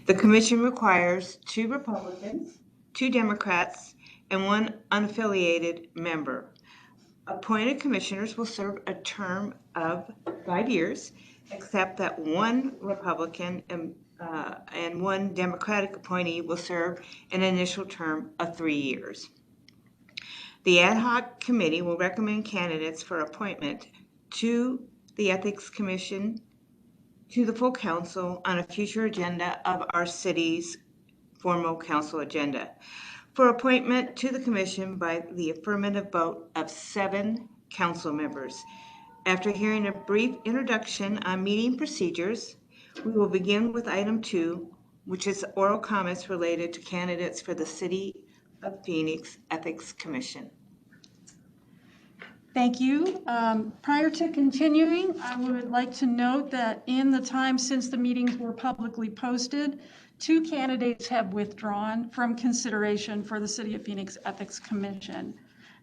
The commission requires 2 Republicans, 2 Democrats, and 1 unaffiliated member. Appointed commissioners will serve a term of 5 years, except that 1 Republican and 1 Democratic appointee will serve an initial term of 3 years. The ad hoc committee will recommend candidates for appointment to the Ethics Commission to the full council on a future agenda of our city's formal council agenda for appointment to the commission by the affirmative vote of 7 council members. After hearing a brief introduction on meeting procedures, we will begin with item 2, which is oral comments related to candidates for the City of Phoenix Ethics Commission. Thank you. Prior to continuing, I would like to note that in the time since the meetings were publicly posted, 2 candidates have withdrawn from consideration for the City of Phoenix Ethics Commission.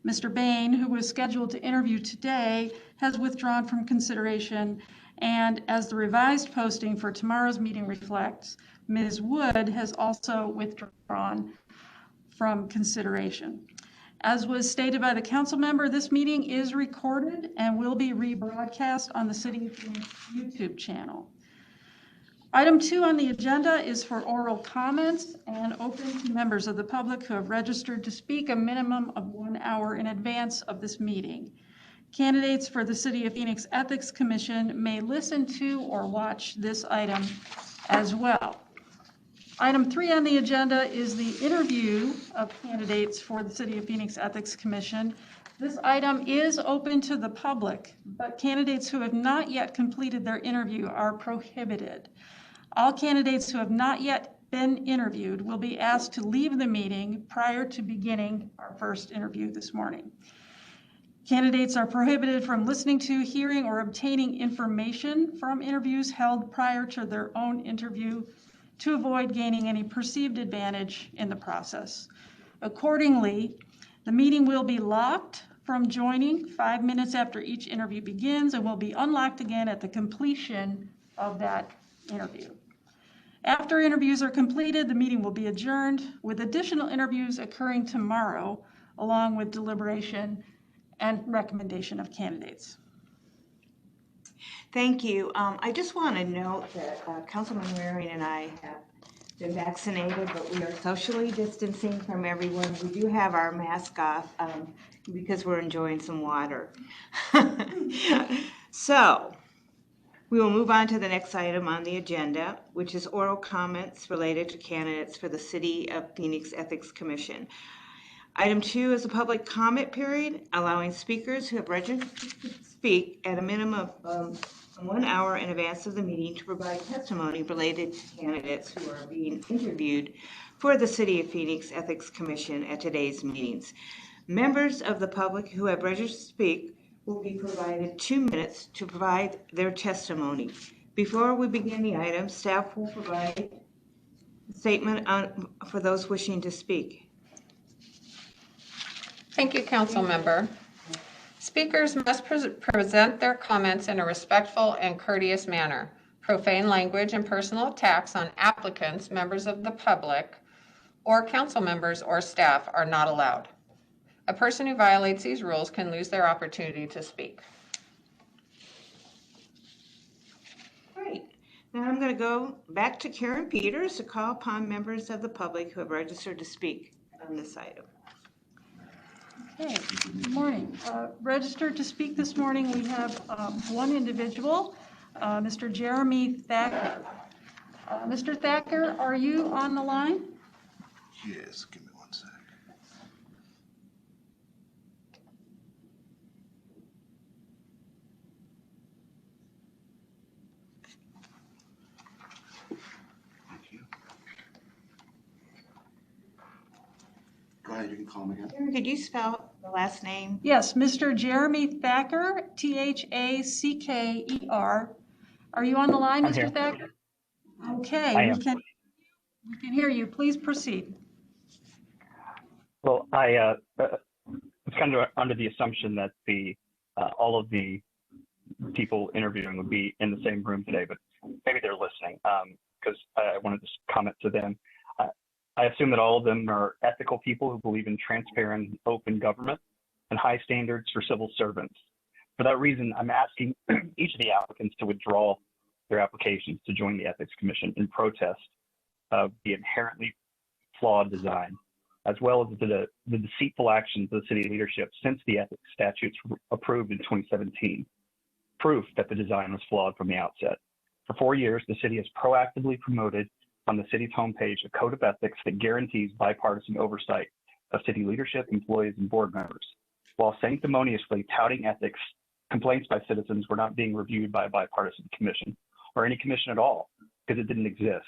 Mr. Bain, who was scheduled to interview today, has withdrawn from consideration, and as the revised posting for tomorrow's meeting reflects, Ms. Wood has also withdrawn from consideration. As was stated by the council member, this meeting is recorded and will be rebroadcast on the City of Phoenix YouTube channel. Item 2 on the agenda is for oral comments and open to members of the public who have registered to speak a minimum of 1 hour in advance of this meeting. Candidates for the City of Phoenix Ethics Commission may listen to or watch this item as well. Item 3 on the agenda is the interview of candidates for the City of Phoenix Ethics Commission. This item is open to the public, but candidates who have not yet completed their interview are prohibited. All candidates who have not yet been interviewed will be asked to leave the meeting prior to beginning our first interview this morning. Candidates are prohibited from listening to, hearing, or obtaining information from interviews held prior to their own interview to avoid gaining any perceived advantage in the process. Accordingly, the meeting will be locked from joining 5 minutes after each interview begins and will be unlocked again at the completion of that interview. After interviews are completed, the meeting will be adjourned with additional interviews occurring tomorrow, along with deliberation and recommendation of candidates. Thank you. I just want to note that Councilman Waring and I have been vaccinated, but we are socially distancing from everyone. We do have our mask off because we're enjoying some water. So we will move on to the next item on the agenda, which is oral comments related to candidates for the City of Phoenix Ethics Commission. Item 2 is a public comment period, allowing speakers who have registered to speak at a minimum of 1 hour in advance of the meeting to provide testimony related to candidates who are being interviewed for the City of Phoenix Ethics Commission at today's meetings. Members of the public who have registered to speak will be provided 2 minutes to provide their testimony. Before we begin the item, staff will provide a statement for those wishing to speak. Thank you, Council Member. Speakers must present their comments in a respectful and courteous manner. Profane language and personal attacks on applicants, members of the public, or council members or staff are not allowed. A person who violates these rules can lose their opportunity to speak. Great. Now I'm going to go back to Karen Peters to call upon members of the public who have registered to speak on this item. Okay, good morning. Registered to speak this morning, we have one individual, Mr. Jeremy Thacker. Mr. Thacker, are you on the line? Yes, give me 1 sec. Thank you. Go ahead, you can call me again. Karen, could you spell the last name? Yes, Mr. Jeremy Thacker, Thacker. Are you on the line, Mr. Thacker? Okay, we can hear you. Please proceed. Well, I was kind of under the assumption that all of the people interviewing would be in the same room today, but maybe they're listening. because I wanted to comment to them. I assume that all of them are ethical people who believe in transparent and open government and high standards for civil servants. For that reason, I'm asking each of the applicants to withdraw their applications to join the Ethics Commission in protest of the inherently flawed design, as well as the deceitful actions of the city leadership since the ethics statutes were approved in 2017. Proof that the design was flawed from the outset. For 4 years, the city has proactively promoted on the city's homepage a code of ethics that guarantees bipartisan oversight of city leadership, employees, and board members. While sanctimoniously touting ethics, complaints by citizens were not being reviewed by a bipartisan commission, or any commission at all, because it didn't exist.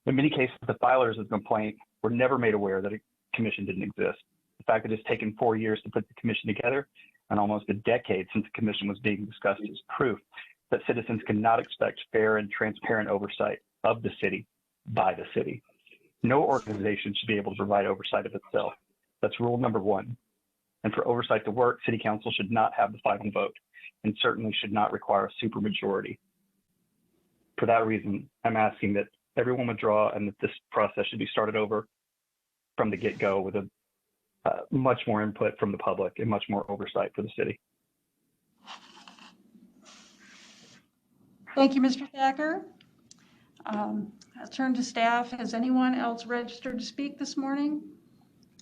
In many cases, the filers of the complaint were never made aware that a commission didn't exist. The fact that it's taken 4 years to put the commission together and almost a decade since the commission was being discussed is proof that citizens cannot expect fair and transparent oversight of the city by the city. No organization should be able to provide oversight of itself. That's rule number 1. And for oversight to work, city council should not have the final vote and certainly should not require a supermajority. For that reason, I'm asking that everyone withdraw and that this process should be started over from the get-go with a much more input from the public and much more oversight for the city. Thank you, Mr. Thacker. I'll turn to staff. Has anyone else registered to speak this morning?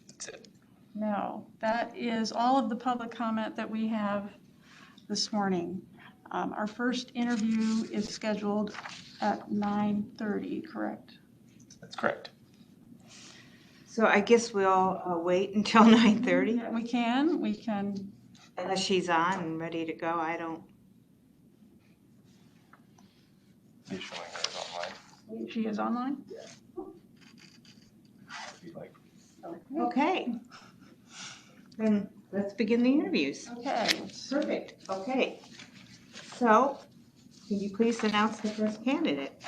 That's it. No, that is all of the public comment that we have this morning. Our first interview is scheduled at 9:30, correct? That's correct. So I guess we'll wait until 9:30 We can. unless she's on and ready to go. I don't. Are you showing her as online? She is online? If you'd like. Okay. Then let's begin the interviews. Okay. Perfect. Okay. So, can you please announce the first candidate?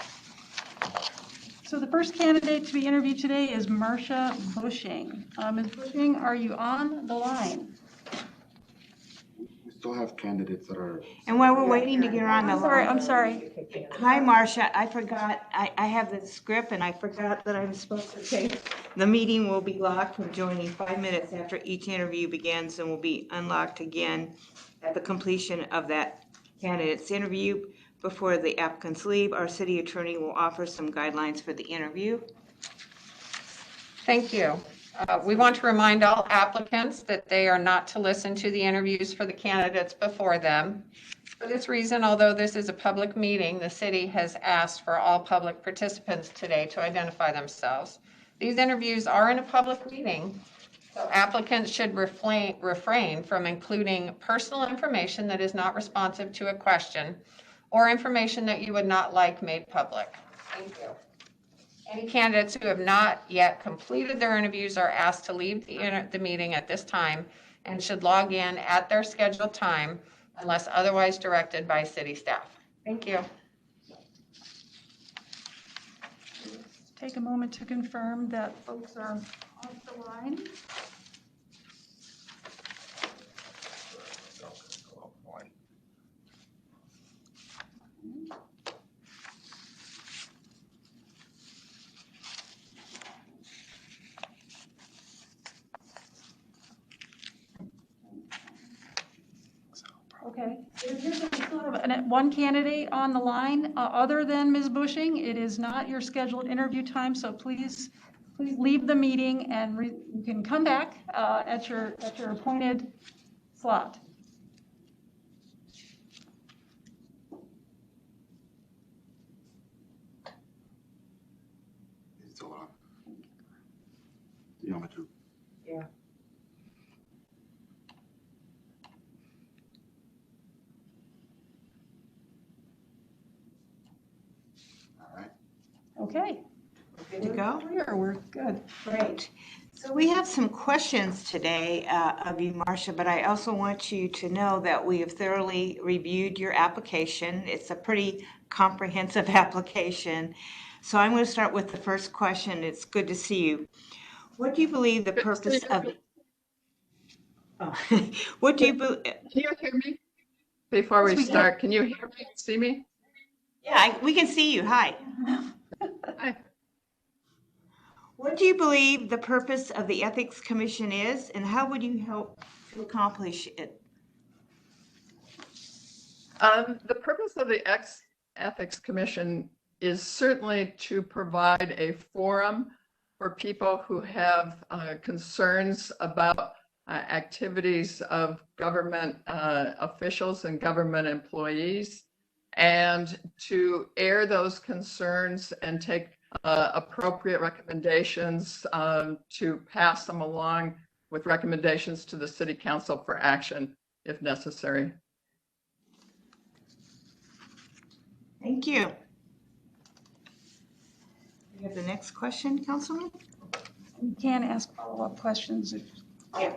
So the first candidate to be interviewed today is Marcia Bushing. Ms. Bushing, are you on the line? We still have candidates that are. And while we're waiting to get her on the line. I'm sorry. Hi, Marcia. I forgot, I have the script and I forgot that I'm supposed to say the meeting will be locked from joining 5 minutes after each interview begins and will be unlocked again at the completion of that candidate's interview. Before the applicants leave, our city attorney will offer some guidelines for the interview. Thank you. We want to remind all applicants that they are not to listen to the interviews for the candidates before them. For this reason, although this is a public meeting, the city has asked for all public participants today to identify themselves. These interviews are in a public meeting, so applicants should refrain from including personal information that is not responsive to a question or information that you would not like made public. Thank you. Any candidates who have not yet completed their interviews are asked to leave the meeting at this time and should log in at their scheduled time unless otherwise directed by city staff. Thank you. Take a moment to confirm that folks are off the line. Okay. There's one candidate on the line other than Ms. Bushing. It is not your scheduled interview time, so please leave the meeting and you can come back at your appointed slot. It's still on. You want me to? Yeah. All right. Okay. Good to go? We're good. Great. So we have some questions today of you, Marcia, but I also want you to know that we have thoroughly reviewed your application. It's a pretty comprehensive application. So I'm going to start with the first question. It's good to see you. What do you believe the purpose of... Oh. What do you believe... Can you hear me? Before we start, can you hear me, see me? Yeah, we can see you. Hi. What do you believe the purpose of the Ethics Commission is, and how would you help to accomplish it? The purpose of the Ethics Commission is certainly to provide a forum for people who have concerns about activities of government officials and government employees, and to air those concerns and take appropriate recommendations to pass them along with recommendations to the City Council for action if necessary. Thank you. You have the next question, Councilman? You can ask follow-up questions if. Yeah.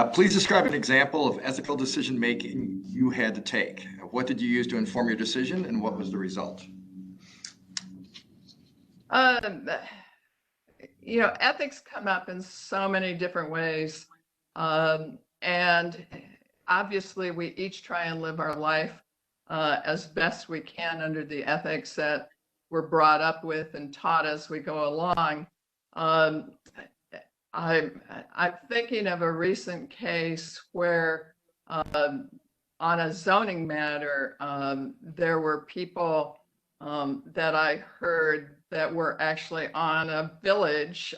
Please describe an example of ethical decision-making you had to take. What did you use to inform your decision, and what was the result? Ethics come up in so many different ways. And obviously, we each try and live our life as best we can under the ethics that we're brought up with and taught as we go along. I'm thinking of a recent case where on a zoning matter, there were people that I heard that were actually on a village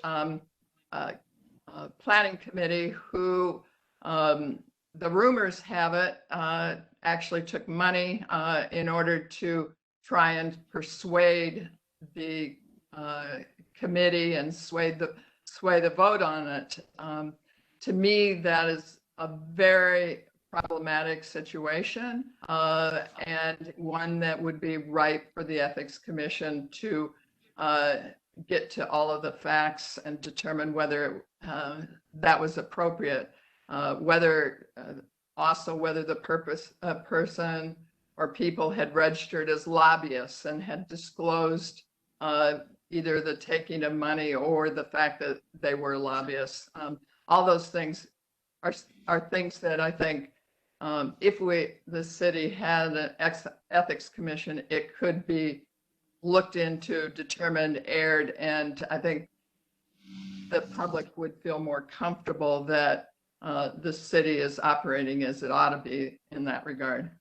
planning committee who, the rumors have it, actually took money in order to try and persuade the committee and sway the vote on it. To me, that is a very problematic situation and one that would be ripe for the Ethics Commission to get to all of the facts and determine whether that was appropriate, whether the person or people had registered as lobbyists and had disclosed either the taking of money or the fact that they were lobbyists. All those things are things that I think if the city had an ethics commission, it could be looked into, determined, aired, and I think the public would feel more comfortable that the city is operating as it ought to be in that regard.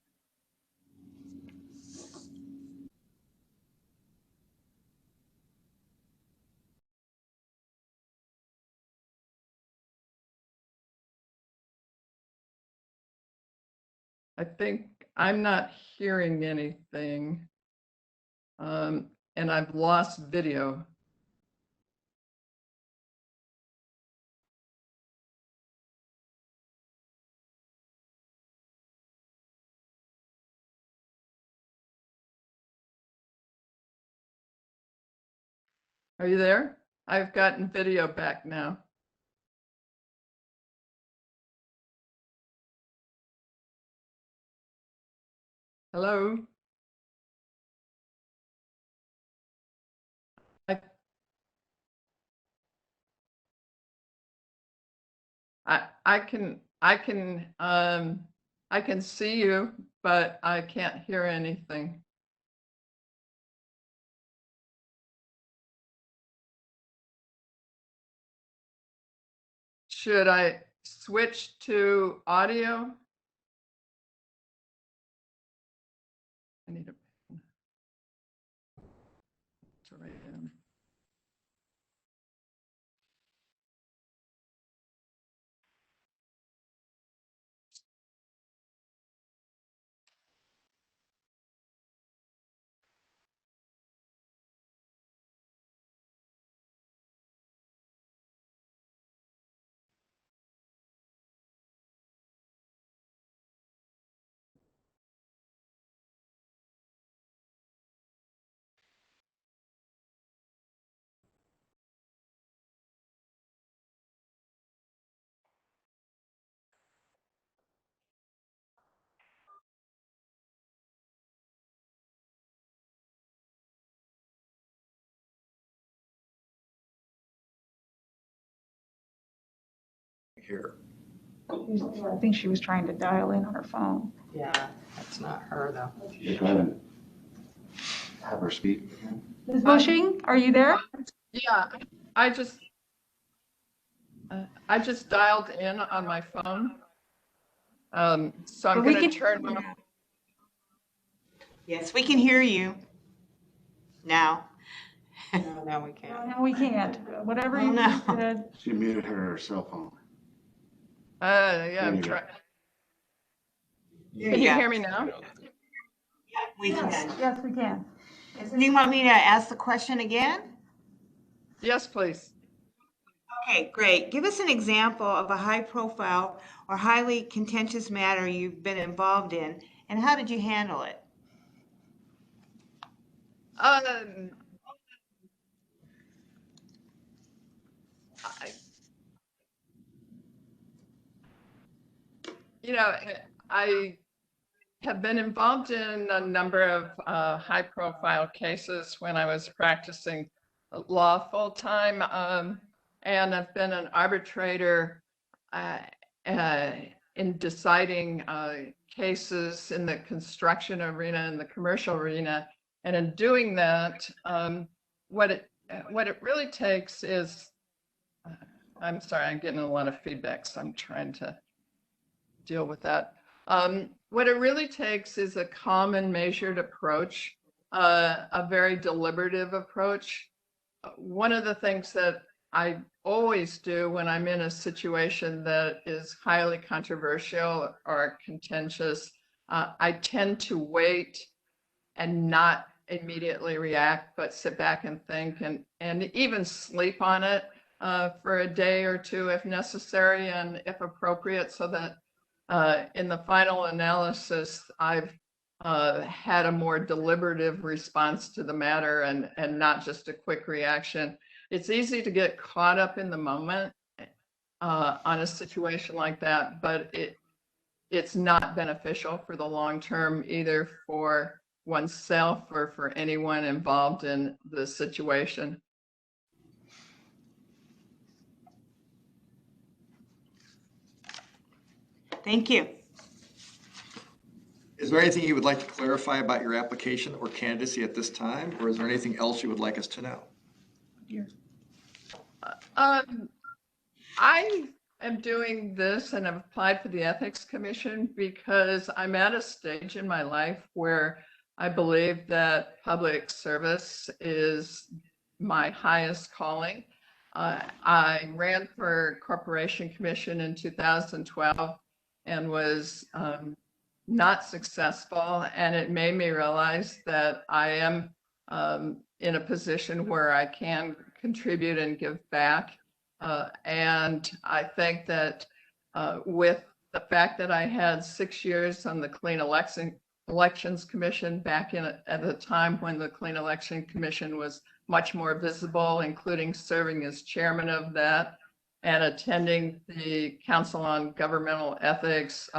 I think I'm not hearing anything, and I've lost video. Are you there? I've gotten video back now. Hello? I can see you, but I can't hear anything. Should I switch to audio? I need a pen to write down. Here. I think she was trying to dial in on her phone. Yeah, that's not her though. Have her speak. Ms. Bushing, are you there? Yeah, I just dialed in on my phone. So I'm But we going to can- turn my, Yes, we can hear you now. No, we can't. No, we can't. Whatever Oh, you no. did. She muted her cell phone. yeah, I'm you go. trying. There Can you you go. hear me now? We can. Yes, we can. Do you want me to ask the question again? Yes, please. Okay, great. Give us an example of a high-profile or highly contentious matter you've been involved in, and how did you handle it? Um, I, you know, I have been involved in a number of high-profile cases when I was practicing law full-time, and I've been an arbitrator uh, in deciding cases in the construction arena and the commercial arena. And in doing that, what it really takes is, I'm sorry, I'm getting a lot of feedback, so I'm trying to deal with that. What it really takes is a calm and measured approach, a very deliberative approach. One of the things that I always do when I'm in a situation that is highly controversial or contentious, I tend to wait and not immediately react, but sit back and think and even sleep on it for a day or two if necessary and if appropriate, so that in the final analysis, I've had a more deliberative response to the matter and not just a quick reaction. It's easy to get caught up in the moment on a situation like that, but it's not beneficial for the long term, either for oneself or for anyone involved in the situation. Thank you. Is there anything you would like to clarify about your application or candidacy at this time, or is there anything else you would like us to know? I am doing this and I've applied for the Ethics Commission because I'm at a stage in my life where I believe that public service is my highest calling. I ran for Corporation Commission in 2012 and was not successful, and it made me realize that I am in a position where I can contribute and give back. And I think that with the fact that I had 6 years on the Clean Elections Commission back at the time when the Clean Election Commission was much more visible, including serving as chairman of that and attending the Council on Governmental Ethics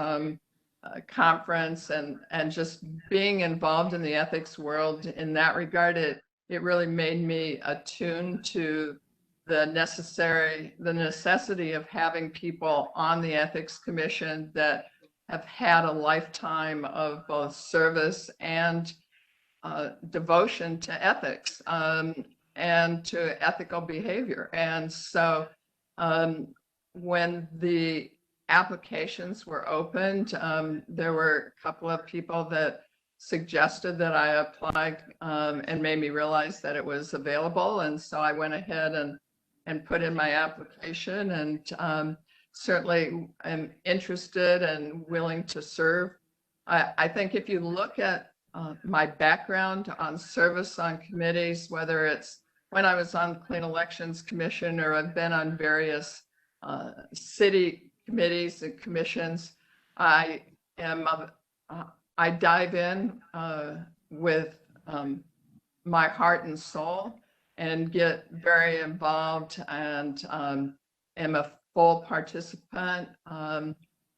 conference and just being involved in the ethics world in that regard, it really made me attuned to the necessity of having people on the Ethics Commission that have had a lifetime of both service and devotion to ethics and to ethical behavior. And so when the applications were opened, there were a couple of people that suggested that I apply and made me realize that it was available. And so I went ahead and put in my application, and certainly am interested and willing to serve. I think if you look at my background on service on committees, whether it's when I was on Clean Elections Commission or I've been on various city committees and commissions, I dive in with my heart and soul and get very involved and am a full participant.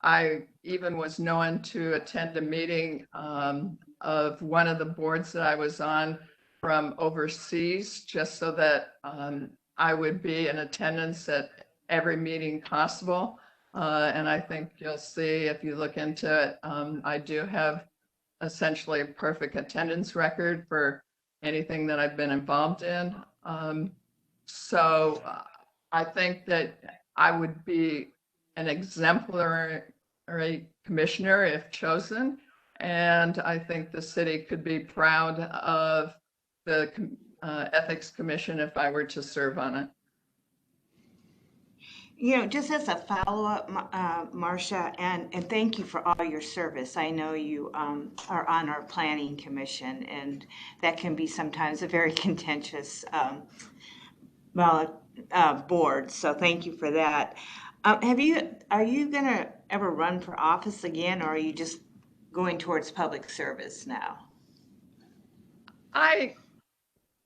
I even was known to attend a meeting of one of the boards that I was on from overseas, just so that I would be in attendance at every meeting possible. And I think you'll see if you look into it, I do have essentially a perfect attendance record for anything that I've been involved in. So I think that I would be an exemplary commissioner if chosen. And I think the city could be proud of the Ethics Commission if I were to serve on it. You know, just as a follow-up, Marcia, and thank you for all your service. I know you are on our planning commission, and that can be sometimes a very contentious board. So thank you for that. Are you gonna ever run for office again, or are you just going towards public service now? I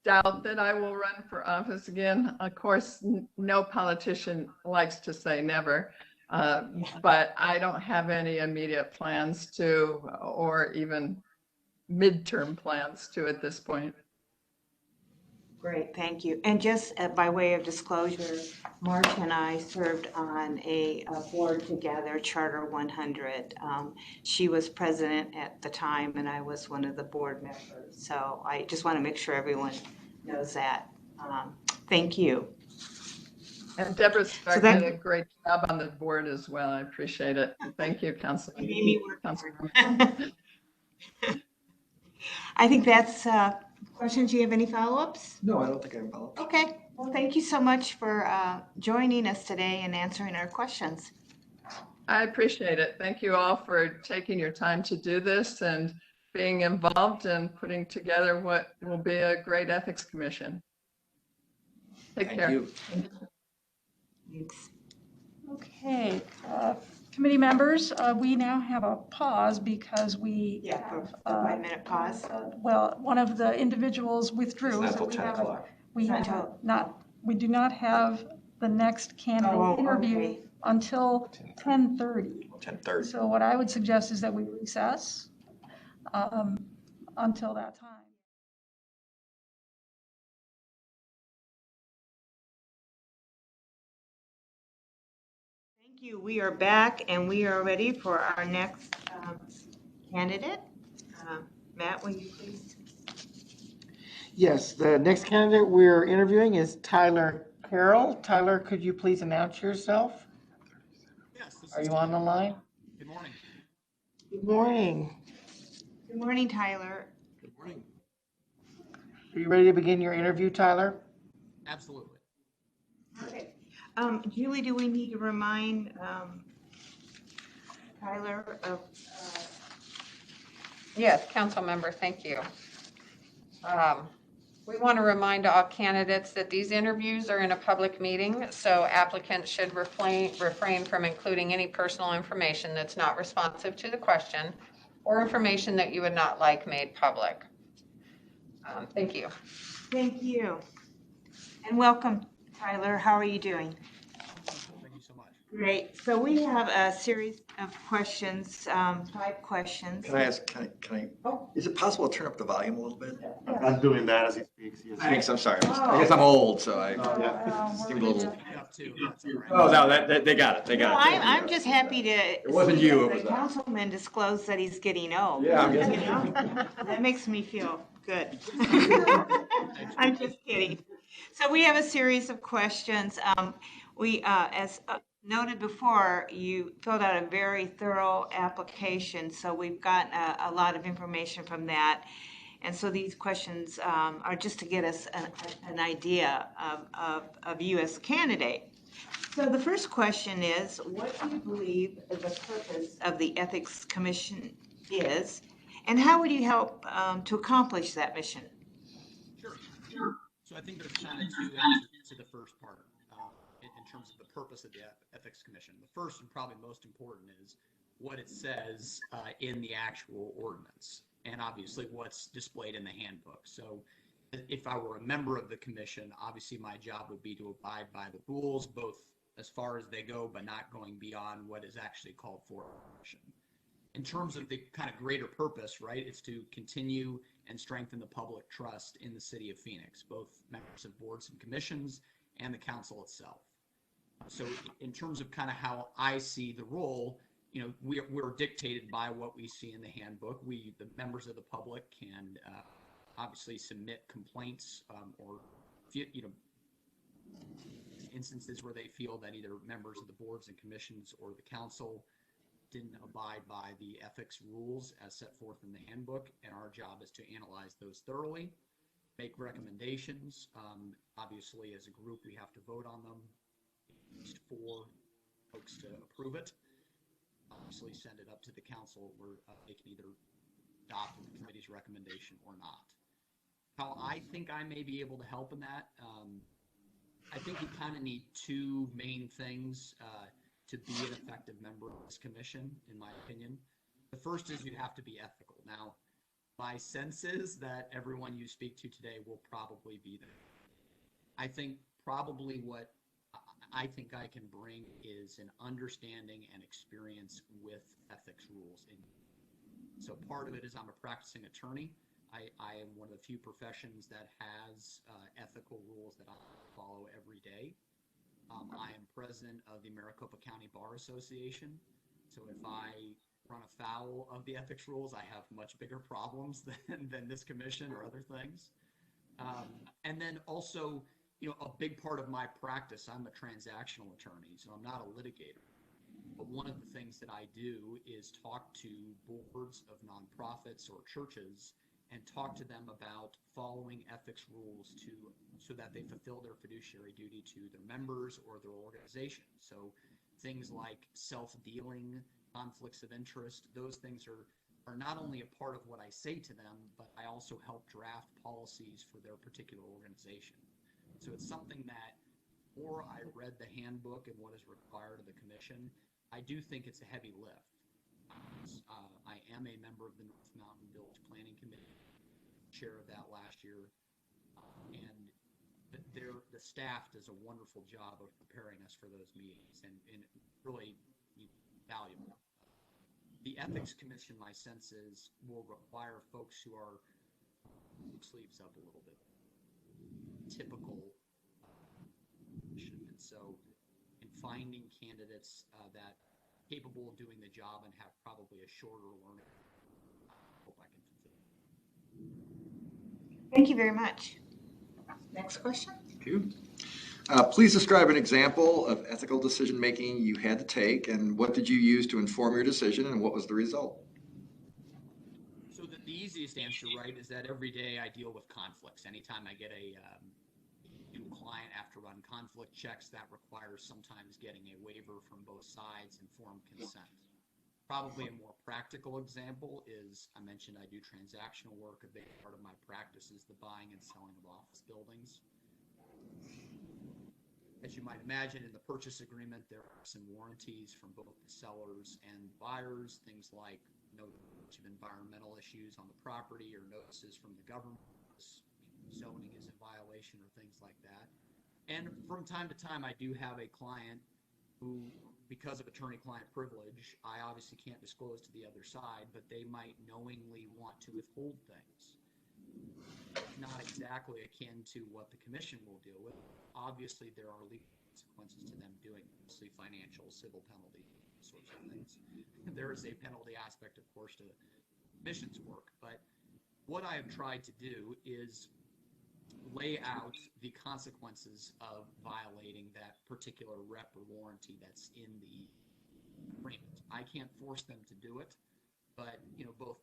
doubt that I will run for office again. Of course, no politician likes to say never, but I don't have any immediate plans to, or even midterm plans to at this point. Great, thank you. And just by way of disclosure, Marcia and I served on a board together, Charter 100. She was president at the time, and I was one of the board members. So I just want to make sure everyone knows that. Thank you. And Deborah Stark that- did a great job on the board as well. I appreciate it. Thank you, Councilman. You made me work Councilman. I think that's questions. Do you have any follow-ups? No, I don't think I have follow-up. Okay, well, thank you so much for joining us today and answering our questions. I appreciate it. Thank you all for taking your time to do this and being involved and putting together what will be a great ethics commission. Take care. Thank you. Thanks. Okay, committee members, we now have a pause because we Yeah, for have, a 5-minute pause. well, one of the individuals withdrew. It's not so till we 10 have o'clock. We Not have till- not, we do not have the next candidate Oh, interview okay. until 10:30. 10:30. So what I would suggest is that we recess until that time. Thank you. We are back and we are ready for our next candidate. Matt, will you please? Yes, the next candidate we're interviewing is Tyler Carroll. Tyler, could you please announce yourself? Yes. Are you on the line? Good morning. Good morning. Good morning, Tyler. Good morning. Are you ready to begin your interview, Tyler? Absolutely. Okay. Julie, do we need to remind Tyler of? Yes, council member, thank you. We want to remind all candidates that these interviews are in a public meeting, so applicants should refrain from including any personal information that's not responsive to the question or information that you would not like made public. Thank you. Thank you. And welcome, Tyler. How are you doing? Thank you so much. Great. So we have a series of questions, 5 questions. Can I ask, is it possible to turn up the volume a little bit? I'm doing that as he speaks. Thanks, I'm sorry. I guess I'm old, so I seem a little. Up to, that's all right. Oh, no, they got it, they Well, got it. I'm just happy to. It wasn't see you, that it was the us. councilman disclosed that he's getting old. Yeah, I'm You getting know? That makes me feel good. I'm just kidding. So we have a series of questions. As noted before, you filled out a very thorough application, so we've got a lot of information from that. And so these questions are just to get us an idea of you as a candidate. So the first question is, what do you believe the purpose of the Ethics Commission is, and how would you help to accomplish that mission? Sure. So I think there's kind of 2 answers to the first part in terms of the purpose of the Ethics Commission. The first and probably most important is what it says in the actual ordinance, and obviously what's displayed in the handbook. So if I were a member of the commission, obviously my job would be to abide by the rules, both as far as they go, but not going beyond what is actually called for. In terms of the kind of greater purpose, right, it's to continue and strengthen the public trust in the city of Phoenix, both members of boards and commissions and the council itself. So in terms of kind of how I see the role, you know, we're dictated by what we see in the handbook. The members of the public can obviously submit complaints or instances where they feel that either members of the boards and commissions or the council didn't abide by the ethics rules as set forth in the handbook, and our job is to analyze those thoroughly, make recommendations. Obviously, as a group, we have to vote on them. At least 4 folks to approve it. Obviously, send it up to the council where they can either adopt the committee's recommendation or not. How I think I may be able to help in that, I think you kind of need 2 main things to be an effective member of this commission, in my opinion. The first is you have to be ethical. Now, my sense is that everyone you speak to today will probably be there. I think probably what I think I can bring is an understanding and experience with ethics rules. So part of it is I'm a practicing attorney. I am one of the few professions that has ethical rules that I follow every day. I am president of the Maricopa County Bar Association. So if I run afoul of the ethics rules, I have much bigger problems than this commission or other things. And then also, a big part of my practice, I'm a transactional attorney, so I'm not a litigator. But one of the things that I do is talk to boards of nonprofits or churches and talk to them about following ethics rules so that they fulfill their fiduciary duty to their members or their organization. So things like self-dealing, conflicts of interest, those things are not only a part of what I say to them, but I also help draft policies for their particular organization. So it's something that, before I read the handbook and what is required of the commission, I do think it's a heavy lift. I am a member of the North Mountain Village Planning Committee, chair of that last year, and the staff does a wonderful job of preparing us for those meetings, and really valuable. The Ethics Commission, my sense is, will require folks who are sleeves up a little bit, typical. And so in finding candidates that are capable of doing the job and have probably a shorter learning, I hope I can fulfill. Thank you very much. Next question. Thank you. Please describe an example of ethical decision-making you had to take, and what did you use to inform your decision, and what was the result? So the easiest answer, right, is that every day I deal with conflicts. Anytime I get a new client, I have to run conflict checks. That requires sometimes getting a waiver from both sides, informed consent. Probably a more practical example is, I mentioned I do transactional work. A big part of my practice is the buying and selling of office buildings. As you might imagine, in the purchase agreement, there are some warranties from both the sellers and buyers, things like notice of environmental issues on the property or notices from the government, zoning is in violation or things like that. And from time to time, I do have a client who, because of attorney-client privilege, I obviously can't disclose to the other side, but they might knowingly want to withhold things. Not exactly akin to what the commission will deal with. Obviously, there are legal consequences to them doing mostly financial, civil penalty sorts of things. There is a penalty aspect, of course, to the commission's work. But what I have tried to do is lay out the consequences of violating that particular rep or warranty that's in the agreement. I can't force them to do it, but both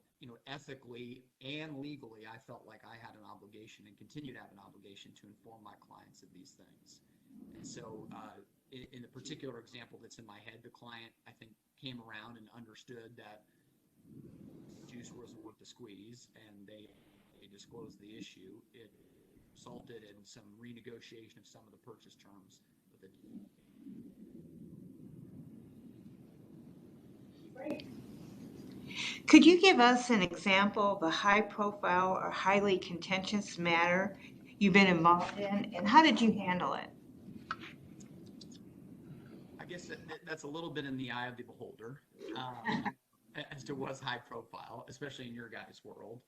ethically and legally, I felt like I had an obligation and continue to have an obligation to inform my clients of these things. And so in the particular example that's in my head, the client, I think, came around and understood that juice wasn't worth the squeeze, and they disclosed the issue. It resulted in some renegotiation of some of the purchase terms. Great. Could you give us an example of a high-profile or highly contentious matter you've been involved in, and how did you handle it? I guess that's a little bit in the eye of the beholder as to what's high-profile, especially in your guys' world.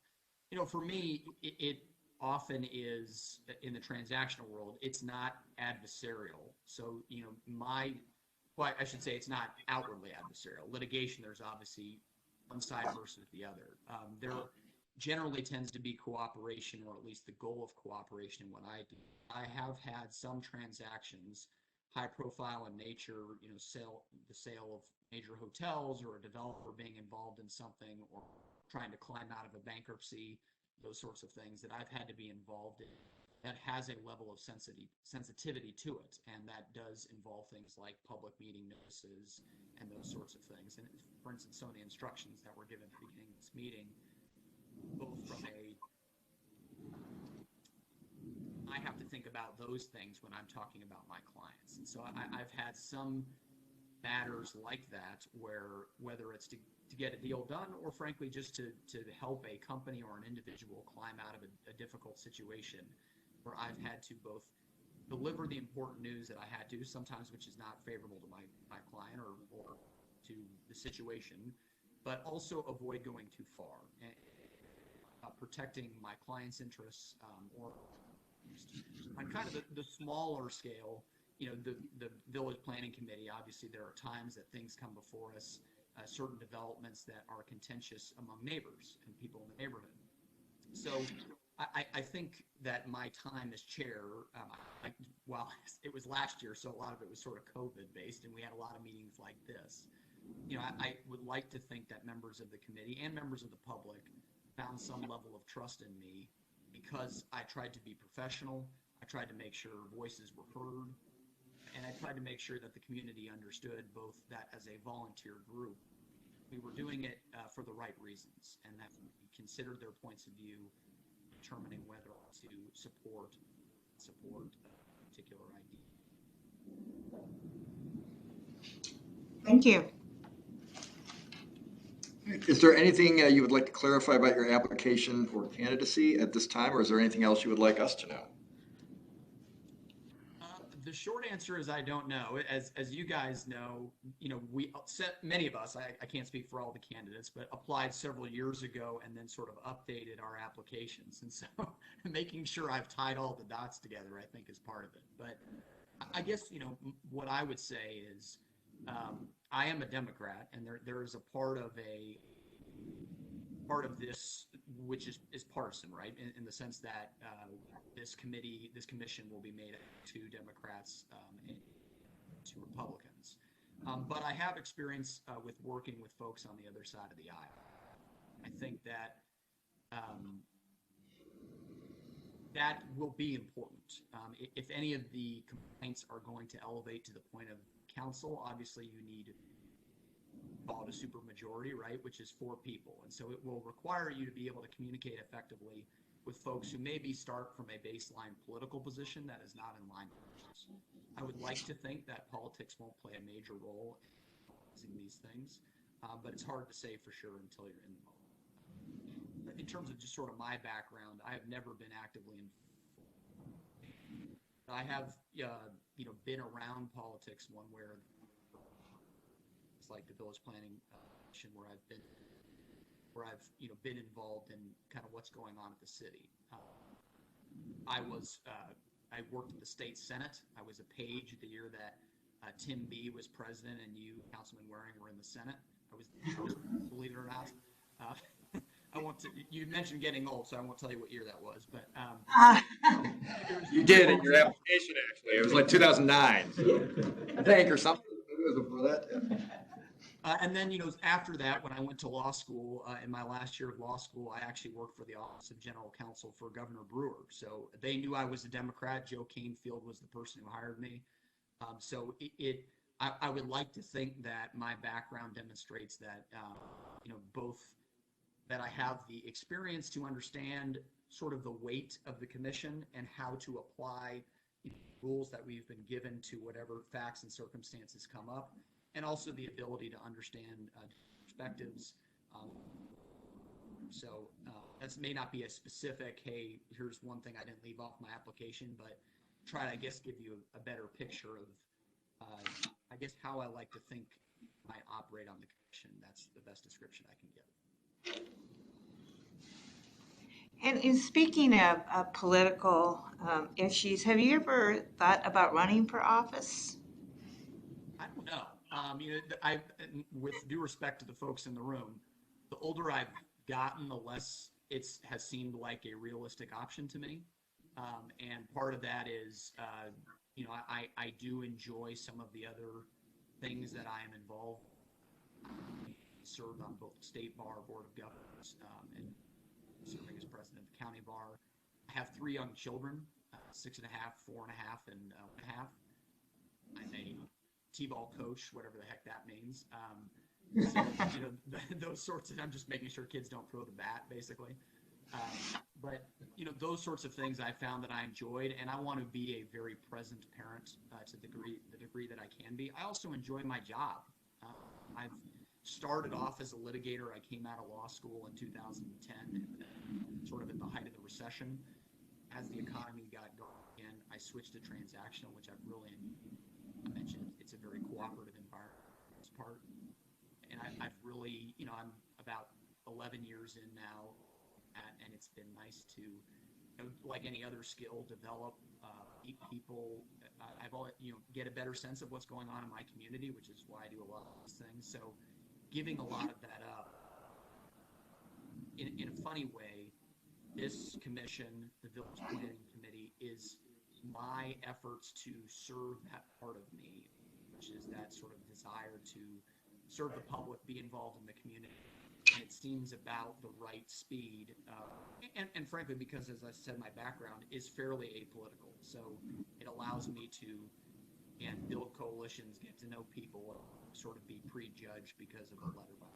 For me, it often is, in the transactional world, it's not adversarial. So, I should say it's not outwardly adversarial. Litigation, there's obviously one side versus the other. generally tends to be cooperation, or at least the goal of cooperation in what I do. I have had some transactions, high profile in nature, the sale of major hotels, or a developer being involved in something, or trying to climb out of a bankruptcy, those sorts of things that I've had to be involved in. That has a level of sensitivity to it, and that does involve things like public meeting notices and those sorts of things. And for instance, some of the instructions that were given at the beginning of this meeting, both from I have to think about those things when I'm talking about my clients. And so I've had some matters like that where, whether it's to get a deal done, or frankly just to help a company or an individual climb out of a difficult situation, where I've had to both deliver the important news that I had to, sometimes which is not favorable to my client or to the situation, but also avoid going too far, and protecting my client's interests, or on kind of the smaller scale. The village planning committee, obviously there are times that things come before us, certain developments that are contentious among neighbors and people in the neighborhood. So I think that my time as chair, well, it was last year, so a lot of it was sort of COVID based, and we had a lot of meetings like this. I would like to think that members of the committee and members of the public found some level of trust in me, because I tried to be professional. I tried to make sure voices were heard, and I tried to make sure that the community understood both that as a volunteer group, we were doing it for the right reasons, and that we considered their points of view, determining whether to support a particular idea. Thank you. Is there anything you would like to clarify about your application for candidacy at this time, or is there anything else you would like us to know? The short answer is I don't know. As you guys know, many of us, I can't speak for all the candidates, but applied several years ago and then sort of updated our applications. And so making sure I've tied all the dots together, I think, is part of it. But I guess, what I would say is, I am a Democrat, and there is a part of this which is partisan, right? In the sense that this commission will be made up of 2 Democrats and 2 Republicans. But I have experience with working with folks on the other side of the aisle. I think that that will be important. If any of the complaints are going to elevate to the point of council, obviously you need called a supermajority, right, which is 4 people. And so it will require you to be able to communicate effectively with folks who maybe start from a baseline political position that is not in line with ours. I would like to think that politics won't play a major role in these things, but it's hard to say for sure until you're in the moment. In terms of just sort of my background, I have never been actively involved. I have, been around politics one way or it's like the village planning commission, where I've been involved in kind of what's going on at the city. I worked at the state senate. I was a page the year that Tim B was president and you, Councilman Waring, were in the Senate. I was, believe it or not. I won't. You mentioned getting old, so I won't tell you what year that was. But you did in your application, actually. It was like 2009, I think, or something. It was before that. And then, after that, when I went to law school, in my last year of law school, I actually worked for the Office of General Counsel for Governor Brewer. So they knew I was a Democrat. Joe Canfield was the person who hired me. So I would like to think that my background demonstrates that, both that I have the experience to understand sort of the weight of the commission and how to apply rules that we've been given to whatever facts and circumstances come up, and also the ability to understand perspectives. So that may not be a specific, hey, here's one thing I didn't leave off my application, but try to, I guess, give you a better picture of, I guess, how I like to think I operate on the commission. That's the best description I can give. And in speaking of political issues, have you ever thought about running for office? I don't know. With due respect to the folks in the room, the older I've gotten, the less it has seemed like a realistic option to me. And part of that is, I do enjoy some of the other things that I am involved. Served on both the state bar, board of governors, and serving as president of the county bar. I have 3 young children, 6.5, 4.5, and 1.5. I'm a t-ball coach, whatever the heck that means. So, those sorts of, I'm just making sure kids don't throw the bat, basically. But, those sorts of things I found that I enjoyed, and I want to be a very present parent to the degree that I can be. I also enjoy my job. I've started off as a litigator. I came out of law school in 2010, sort of at the height of the recession. As the economy got going again, I switched to transactional, which I mentioned it's a very cooperative environment for this part. And I've really, I'm about 11 years in now, and it's been nice to, like any other skill, develop, meet people. I've always, get a better sense of what's going on in my community, which is why I do a lot of these things. So giving a lot of that up, in a funny way, this commission, the Village Planning Committee, is my efforts to serve that part of me, which is that sort of desire to serve the public, be involved in the community. And it seems about the right speed. And frankly, because as I said, my background is fairly apolitical. So it allows me to, build coalitions, get to know people, sort of be prejudged because of a letter by.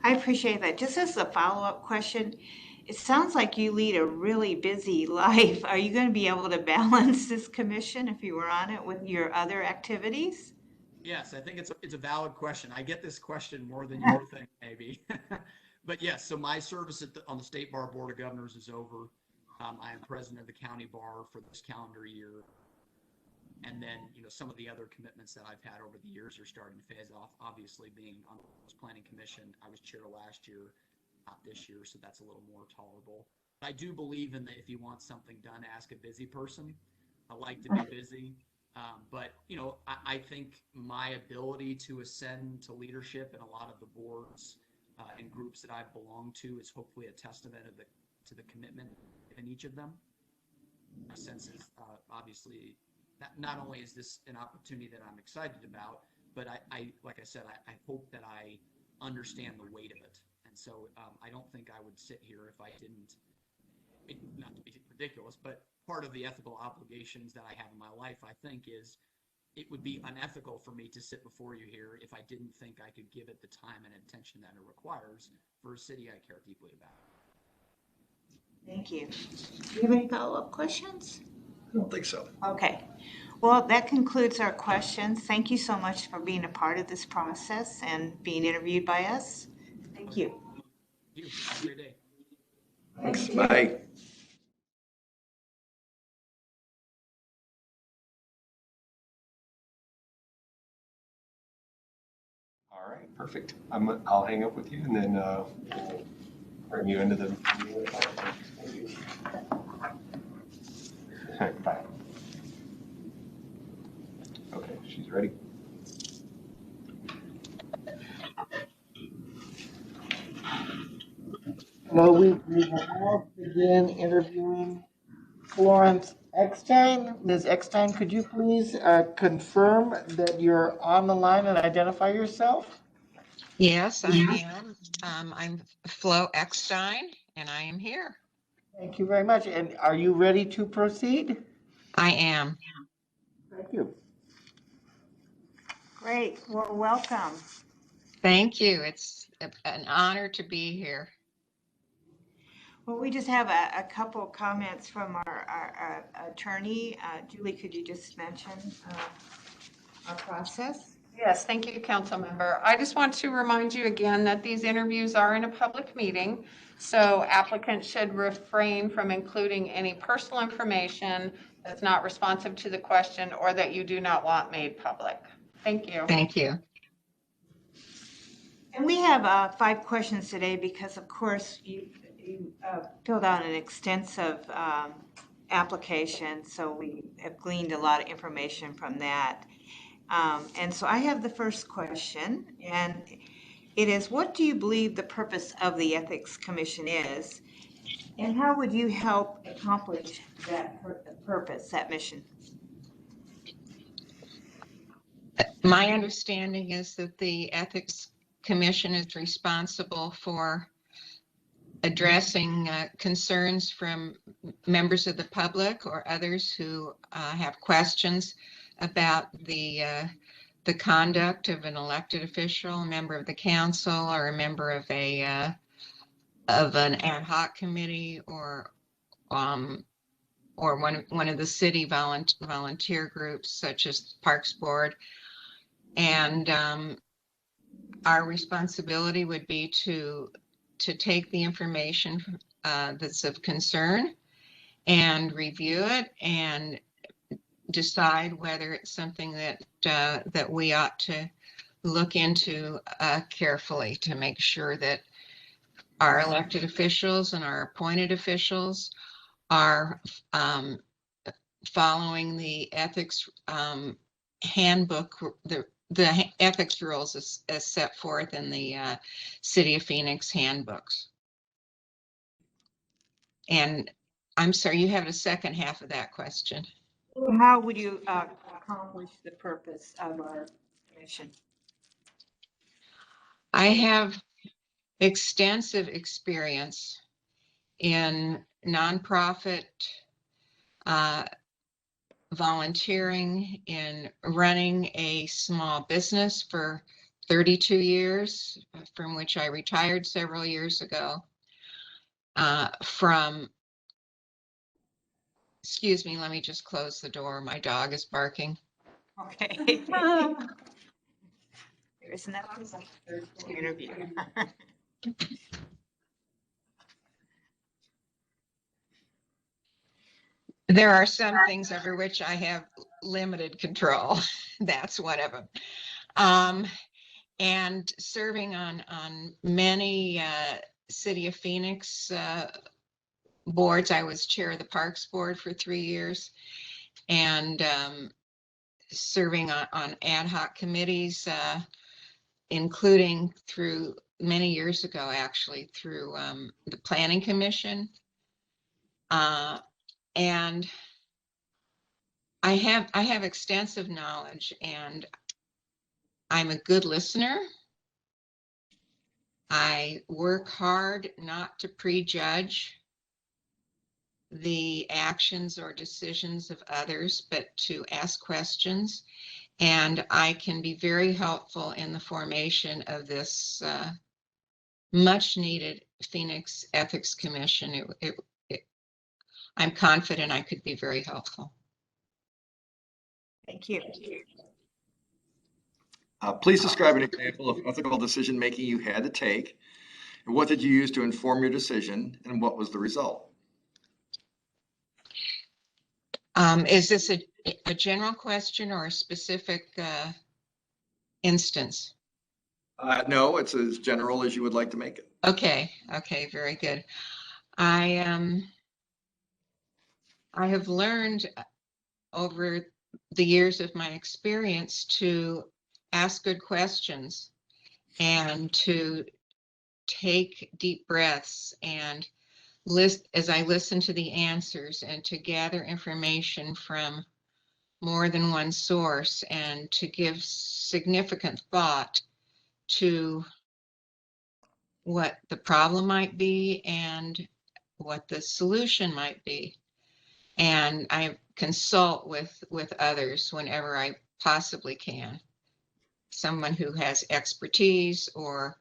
I appreciate that. Just as a follow-up question, it sounds like you lead a really busy life. Are you going to be able to balance this commission, if you were on it, with your other activities? Yes, I think it's a valid question. I get this question more than you would think, maybe. But yes, so my service on the State Bar Board of Governors is over. I am president of the county bar for this calendar year. And then, some of the other commitments that I've had over the years are starting to phase off. Obviously, being on the Planning Commission, I was chair last year, not this year, so that's a little more tolerable. But I do believe in that if you want something done, ask a busy person. I like to be busy. But, I think my ability to ascend to leadership in a lot of the boards and groups that I belong to is hopefully a testament to the commitment in each of them. My sense is, obviously, that not only is this an opportunity that I'm excited about, but I like I said, I hope that I understand the weight of it. And so I don't think I would sit here if I didn't, not to be ridiculous, but part of the ethical obligations that I have in my life, I think, is it would be unethical for me to sit before you here if I didn't think I could give it the time and attention that it requires for a city I care deeply about. Thank you. Do you have any follow-up questions? I don't think so. Okay. Well, that concludes our questions. Thank you so much for being a part of this process and being interviewed by us. Thank you. Thank you. Have a great day. Thanks. Bye. All right, perfect. I'll hang up with you and then we'll bring you into the meeting. Bye. Okay, she's ready. Well, we will now begin interviewing Florence Eckstein. Ms. Eckstein, could you please confirm that you're on the line and identify yourself? Yes, I am. I'm Flo Eckstein, and I am here. Thank you very much. And are you ready to proceed? I am. Thank you. Great. Well, welcome. Thank you. It's an honor to be here. Well, we just have a couple comments from our attorney. Julie, could you just mention our process? Yes, thank you, council member. I just want to remind you again that these interviews are in a public meeting, so applicants should refrain from including any personal information that's not responsive to the question or that you do not want made public. Thank you. Thank you. And we have 5 questions today because, of course, you filled out an extensive application, so we have gleaned a lot of information from that. And so I have the first question, and It is, what do you believe the purpose of the Ethics Commission is? And how would you help accomplish that purpose, that mission? My understanding is that the Ethics Commission is responsible for addressing concerns from members of the public or others who have questions about the conduct of an elected official, a member of the council, or a member of an ad hoc committee, or one of the city volunteer groups, such as Parks Board. And our responsibility would be to take the information that's of concern and review it and decide whether it's something that we ought to look into carefully to make sure that our elected officials and our appointed officials are following the ethics handbook, the ethics rules as set forth in the City of Phoenix handbooks. And I'm sorry, you have a second half of that question. How would you accomplish the purpose of our mission? I have extensive experience in nonprofit volunteering, in running a small business for 32 years, from which I retired several years ago. Excuse me, let me just close the door. My dog is barking. Okay. There's nothing to interview. There are some things over which I have limited control. That's one of them. And serving on many City of Phoenix boards. I was chair of the Parks Board for 3 years, and serving on ad hoc committees, including through many years ago, actually, through the Planning Commission. And I have extensive knowledge, and I'm a good listener. I work hard not to prejudge the actions or decisions of others, but to ask questions. And I can be very helpful in the formation of this much needed Phoenix Ethics Commission. I'm confident I could be very helpful. Thank you. Please describe an example of ethical decision-making you had to take. And what did you use to inform your decision, and what was the result? Is this a general question or a specific instance? No, it's as general as you would like to make it. Okay, very good. I have learned over the years of my experience to ask good questions and to take deep breaths and as I listen to the answers, and to gather information from more than one source, and to give significant thought to what the problem might be and what the solution might be. And I consult with others whenever I possibly can. Someone who has expertise or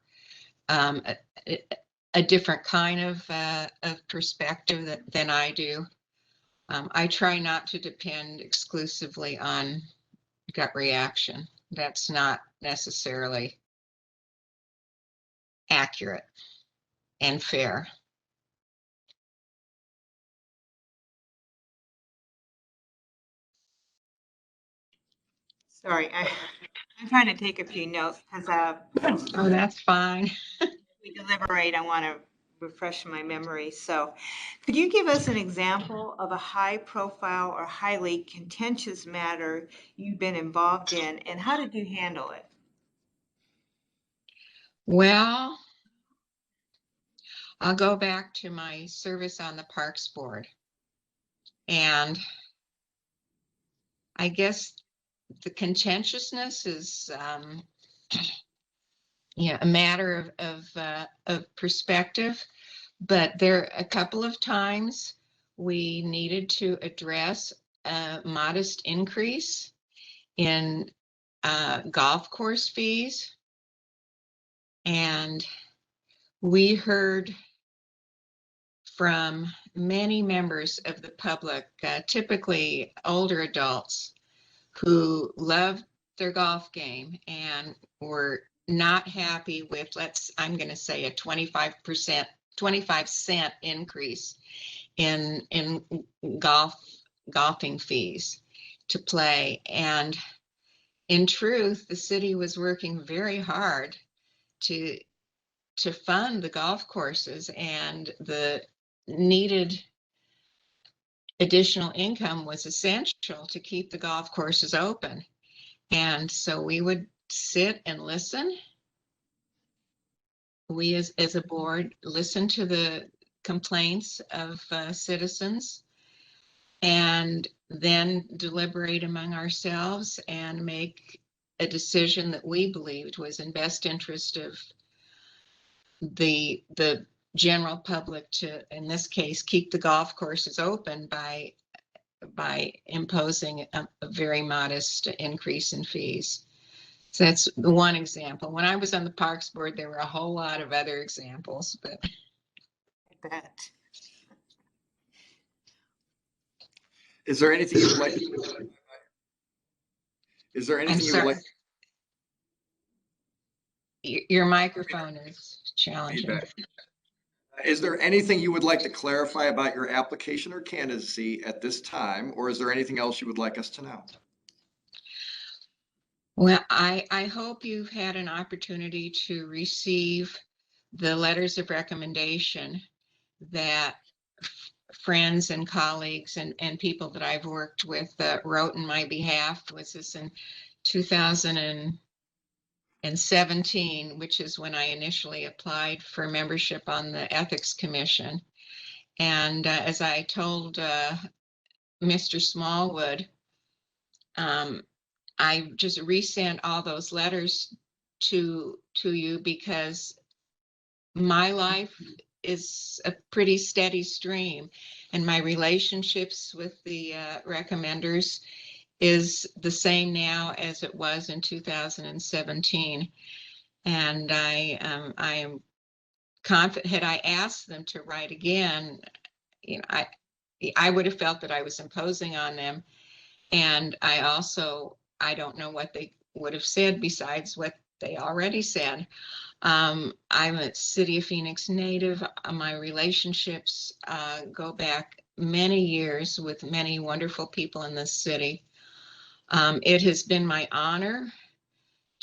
a different kind of perspective than I do. I try not to depend exclusively on gut reaction. That's not necessarily accurate and fair. Sorry, I'm trying to take a few notes because Oh, that's fine. we deliberate. I want to refresh my memory. So could you give us an example of a high profile or highly contentious matter you've been involved in, and how did you handle it? Well, I'll go back to my service on the Parks Board. And I guess the contentiousness is a matter of perspective. But there a couple of times we needed to address a modest increase in golf course fees. And we heard from many members of the public, typically older adults, who loved their golf game and were not happy with, I'm going to say a 25-cent increase in golfing fees to play. And in truth, the city was working very hard to fund the golf courses, and the needed additional income was essential to keep the golf courses open. And so we would sit and listen. We as a board listen to the complaints of citizens, and then deliberate among ourselves and make a decision that we believed was in best interest of the general public, to, in this case, keep the golf courses open by imposing a very modest increase in fees. So that's one example. When I was on the Parks Board, there were a whole lot of other examples, but I bet. Is there anything you would like? Is there anything you would like? Your microphone is challenging. Feedback. Is there anything you would like to clarify about your application or candidacy at this time, or is there anything else you would like us to know? Well, I hope you've had an opportunity to receive the letters of recommendation that friends and colleagues and people that I've worked with wrote in my behalf. Was this in 2017, which is when I initially applied for membership on the Ethics Commission. And as I told Mr. Smallwood, I just resent all those letters to you because my life is a pretty steady stream, and my relationships with the recommenders is the same now as it was in 2017. And I am confident, had I asked them to write again, I would have felt that I was imposing on them. And I don't know what they would have said besides what they already said. I'm a City of Phoenix native. My relationships go back many years with many wonderful people in this city. It has been my honor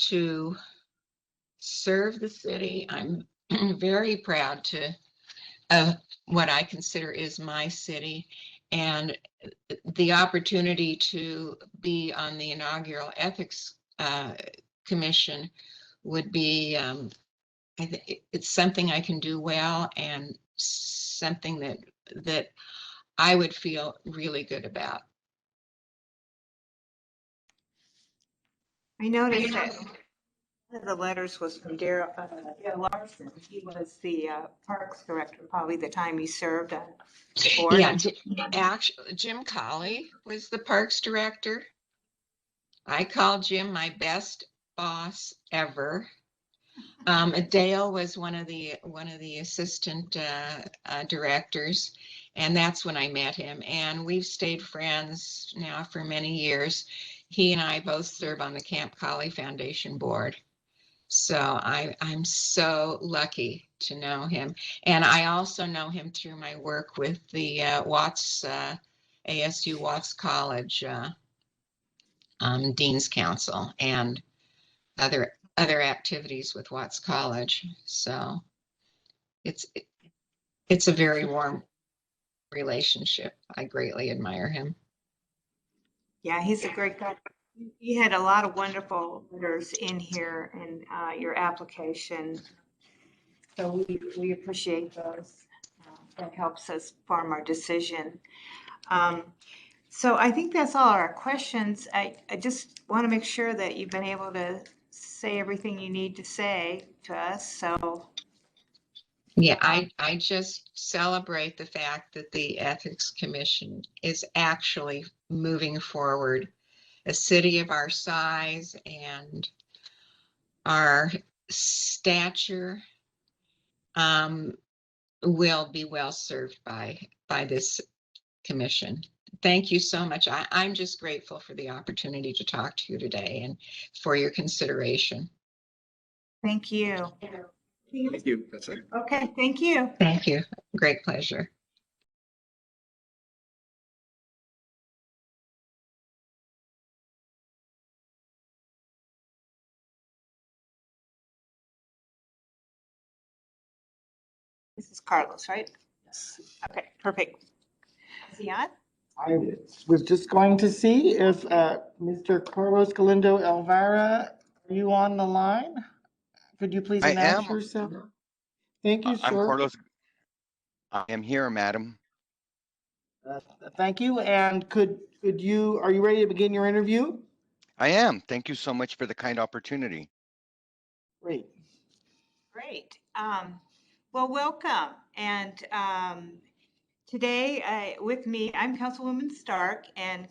to serve the city. I'm very proud of what I consider is my city, and the opportunity to be on the inaugural Ethics Commission would be, I think it's something I can do well, and something that I would feel really good about. I noticed that one of the letters was from Dale Larson. He was the Parks Director, probably the time he served on the board. Yeah, actually, Jim Colley was the Parks Director. I call Jim my best boss ever. Dale was one of the assistant directors, and that's when I met him. And we've stayed friends now for many years. He and I both serve on the Camp Colley Foundation board. So I'm so lucky to know him. And I also know him through my work with the ASU Watts College Dean's Council and other activities with Watts College. So it's a very warm relationship. I greatly admire him. Yeah, he's a great guy. You had a lot of wonderful letters in here in your application. So we appreciate those. That helps us form our decision. So I think that's all our questions. I just want to make sure that you've been able to say everything you need to say to us. So Yeah, I just celebrate the fact that the Ethics Commission is actually moving forward. A city of our size and our stature will be well served by this commission. Thank you so much. I'm just grateful for the opportunity to talk to you today and for your consideration. thank you. Thank you. That's it. Okay, thank you. Thank you. Great pleasure. This is Carlos, right? Yes. Okay, perfect. Is he on? I was just going to see if Mr. Carlos Galindo Elvira, are you on the line? Could you please I announce am. yourself? Thank you, I'm sir. Carlos. I am here, madam. Thank you. And are you ready to begin your interview? I am. Thank you so much for the kind opportunity. Great. Great. Well, welcome. And today with me, I'm Councilwoman Stark, and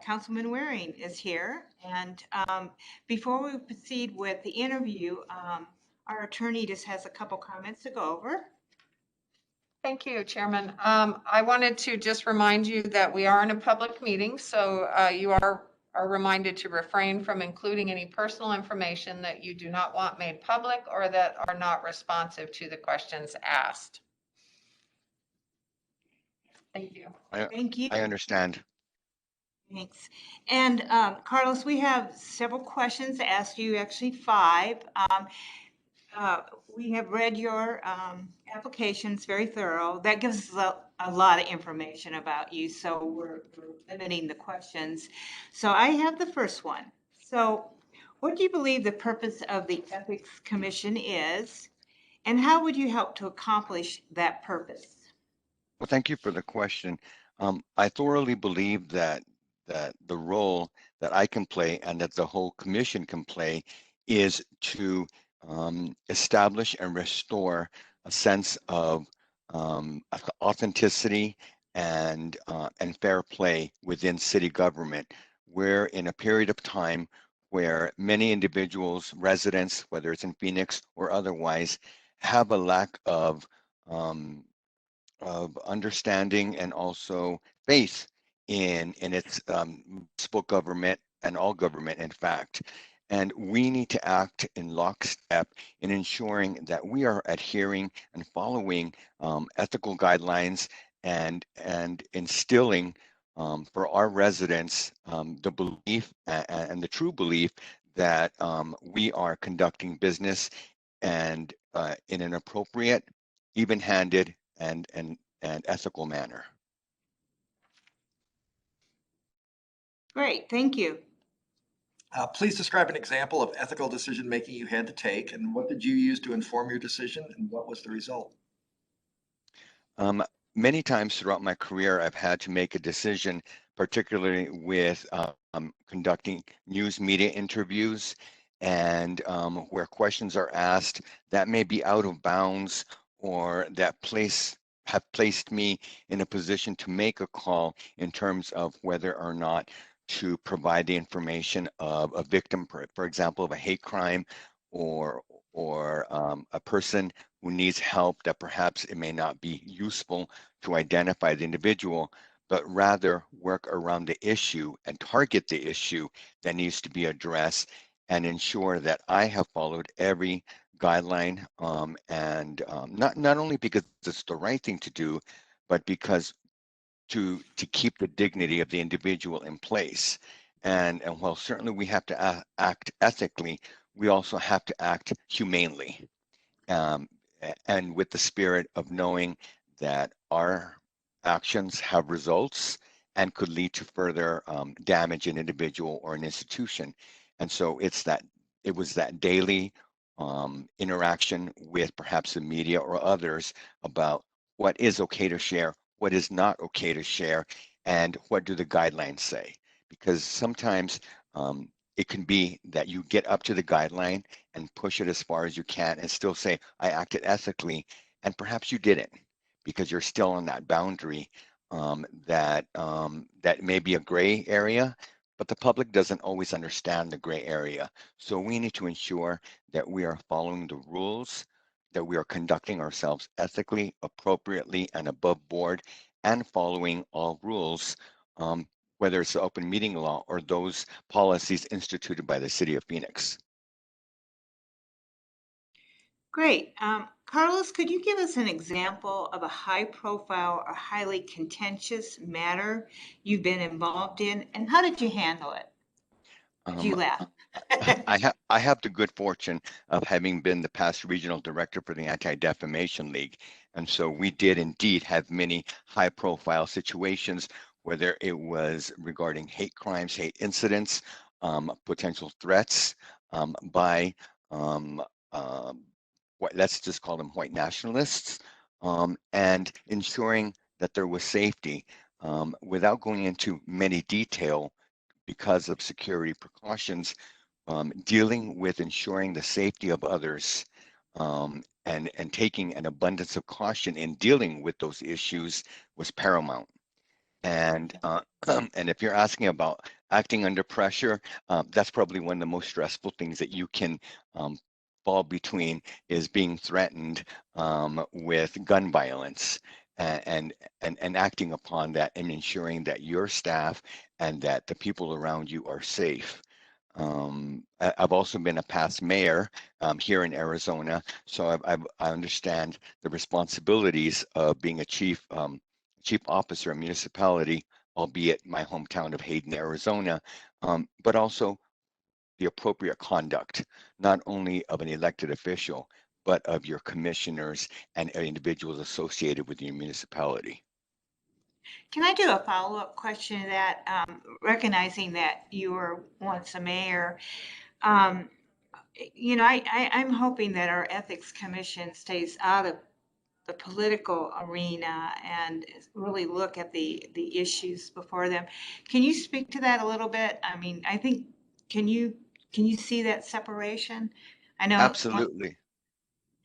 Councilman Waring is here. And before we proceed with the interview, our attorney just has a couple comments to go over. Thank you, Chairman. I wanted to just remind you that we are in a public meeting, so you are reminded to refrain from including any personal information that you do not want made public or that are not responsive to the questions asked. Thank you. Thank you. I understand. Thanks. And Carlos, we have several questions to ask you, actually 5. We have read your applications, very thorough. That gives us a lot of information about you, so we're limiting the questions. So I have the first one. So what do you believe the purpose of the Ethics Commission is, and how would you help to accomplish that purpose? Well, thank you for the question. I thoroughly believe that the role that I can play and that the whole commission can play is to establish and restore a sense of authenticity and fair play within city government. We're in a period of time where many individuals, residents, whether it's in Phoenix or otherwise, have a lack of understanding and also faith in its municipal government and all government, in fact. And we need to act in lockstep in ensuring that we are adhering and following ethical guidelines and instilling for our residents the belief and the true belief that we are conducting business and in an appropriate, even-handed, and ethical manner. Great, thank you. Please describe an example of ethical decision-making you had to take, and what did you use to inform your decision, and what was the result? Many times throughout my career, I've had to make a decision, particularly with conducting news media interviews and where questions are asked that may be out of bounds or that have placed me in a position to make a call in terms of whether or not to provide the information of a victim, for example, of a hate crime or a person who needs help that perhaps it may not be useful to identify the individual, but rather work around the issue and target the issue that needs to be addressed and ensure that I have followed every guideline and not only because it's the right thing to do, but because to keep the dignity of the individual in place. And while certainly we have to act ethically, we also have to act humanely and with the spirit of knowing that our actions have results and could lead to further damage in an individual or an institution. And so it was that daily interaction with perhaps the media or others about what is okay to share, what is not okay to share, and what do the guidelines say. Because sometimes it can be that you get up to the guideline and push it as far as you can and still say, I acted ethically, and perhaps you didn't, because you're still on that boundary that may be a gray area, but the public doesn't always understand the gray area. So we need to ensure that we are following the rules, that we are conducting ourselves ethically, appropriately, and above board, and following all rules, whether it's the open meeting law or those policies instituted by the City of Phoenix. Great. Carlos, could you give us an example of a high profile or highly contentious matter you've been involved in, and how did you handle it? Did you Um, laugh? I have the good fortune of having been the past regional director for the Anti-Defamation League. And so we did indeed have many high profile situations, whether it was regarding hate crimes, hate incidents, potential threats by let's just call them white nationalists, and ensuring that there was safety without going into many detail because of security precautions, dealing with ensuring the safety of others, and taking an abundance of caution in dealing with those issues was paramount. And and if you're asking about acting under pressure, that's probably one of the most stressful things that you can fall between, is being threatened with gun violence, and acting upon that and ensuring that your staff and that the people around you are safe. I've also been a past mayor here in Arizona, so I understand the responsibilities of being a chief officer of municipality, albeit my hometown of Hayden, Arizona, but also the appropriate conduct, not only of an elected official, but of your commissioners and individuals associated with your municipality. Can I do a follow-up question to that? Recognizing that you were once a mayor, um, I'm hoping that our ethics commission stays out of the political arena and really look at the issues before them. Can you speak to that a little bit? I mean, I think, can you see that separation? I know. Absolutely.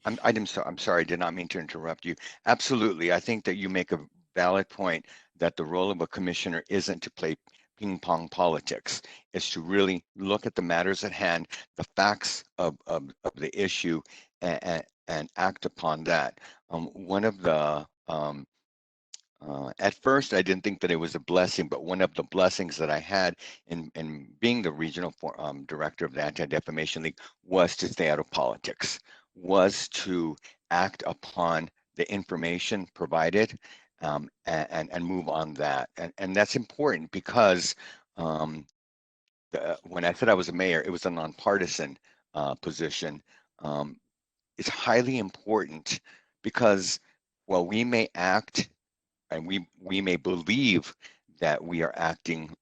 I'm sorry, I did not mean to interrupt you. Absolutely. I think that you make a valid point that the role of a commissioner isn't to play ping pong politics. It's to really look at the matters at hand, the facts of the issue, and act upon that. One of the at first, I didn't think that it was a blessing, but one of the blessings that I had in being the regional director of the Anti-Defamation League was to stay out of politics, was to act upon the information provided, and move on that. And that's important because when I said I was a mayor, it was a nonpartisan position. Um, it's highly important because while we may act and we may believe that we are acting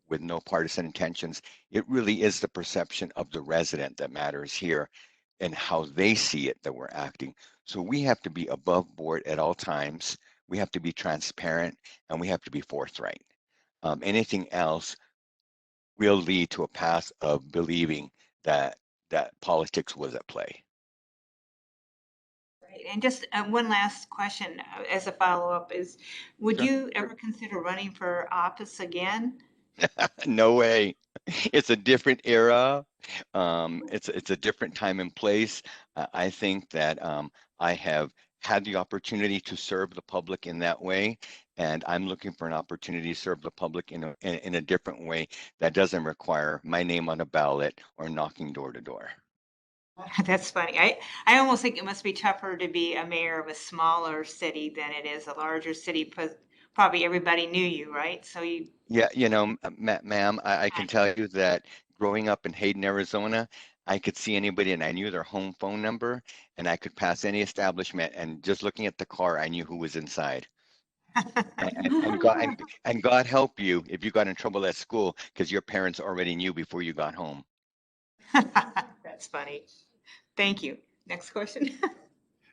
with no partisan intentions, it really is the perception of the resident that matters here and how they see it that we're acting. So we have to be above board at all times. We have to be transparent and we have to be forthright. Anything else will lead to a path of believing that politics was at play. Right. And just one last question as a follow-up is, would Sure. you ever consider running for office again? No way. It's a different era. It's a different time and place. I think that I have had the opportunity to serve the public in that way, and I'm looking for an opportunity to serve the public in a different way that doesn't require my name on a ballot or knocking door to door. That's funny. I almost think it must be tougher to be a mayor of a smaller city than it is a larger city, because probably everybody knew you, right? So you. Yeah, ma'am, I can tell you that growing up in Hayden, Arizona, I could see anybody and I knew their home phone number, and I could pass any establishment and just looking at the car, I knew who was inside. And God help you if you got in trouble at school because your parents already knew before you got home. That's funny. Thank you. Next question.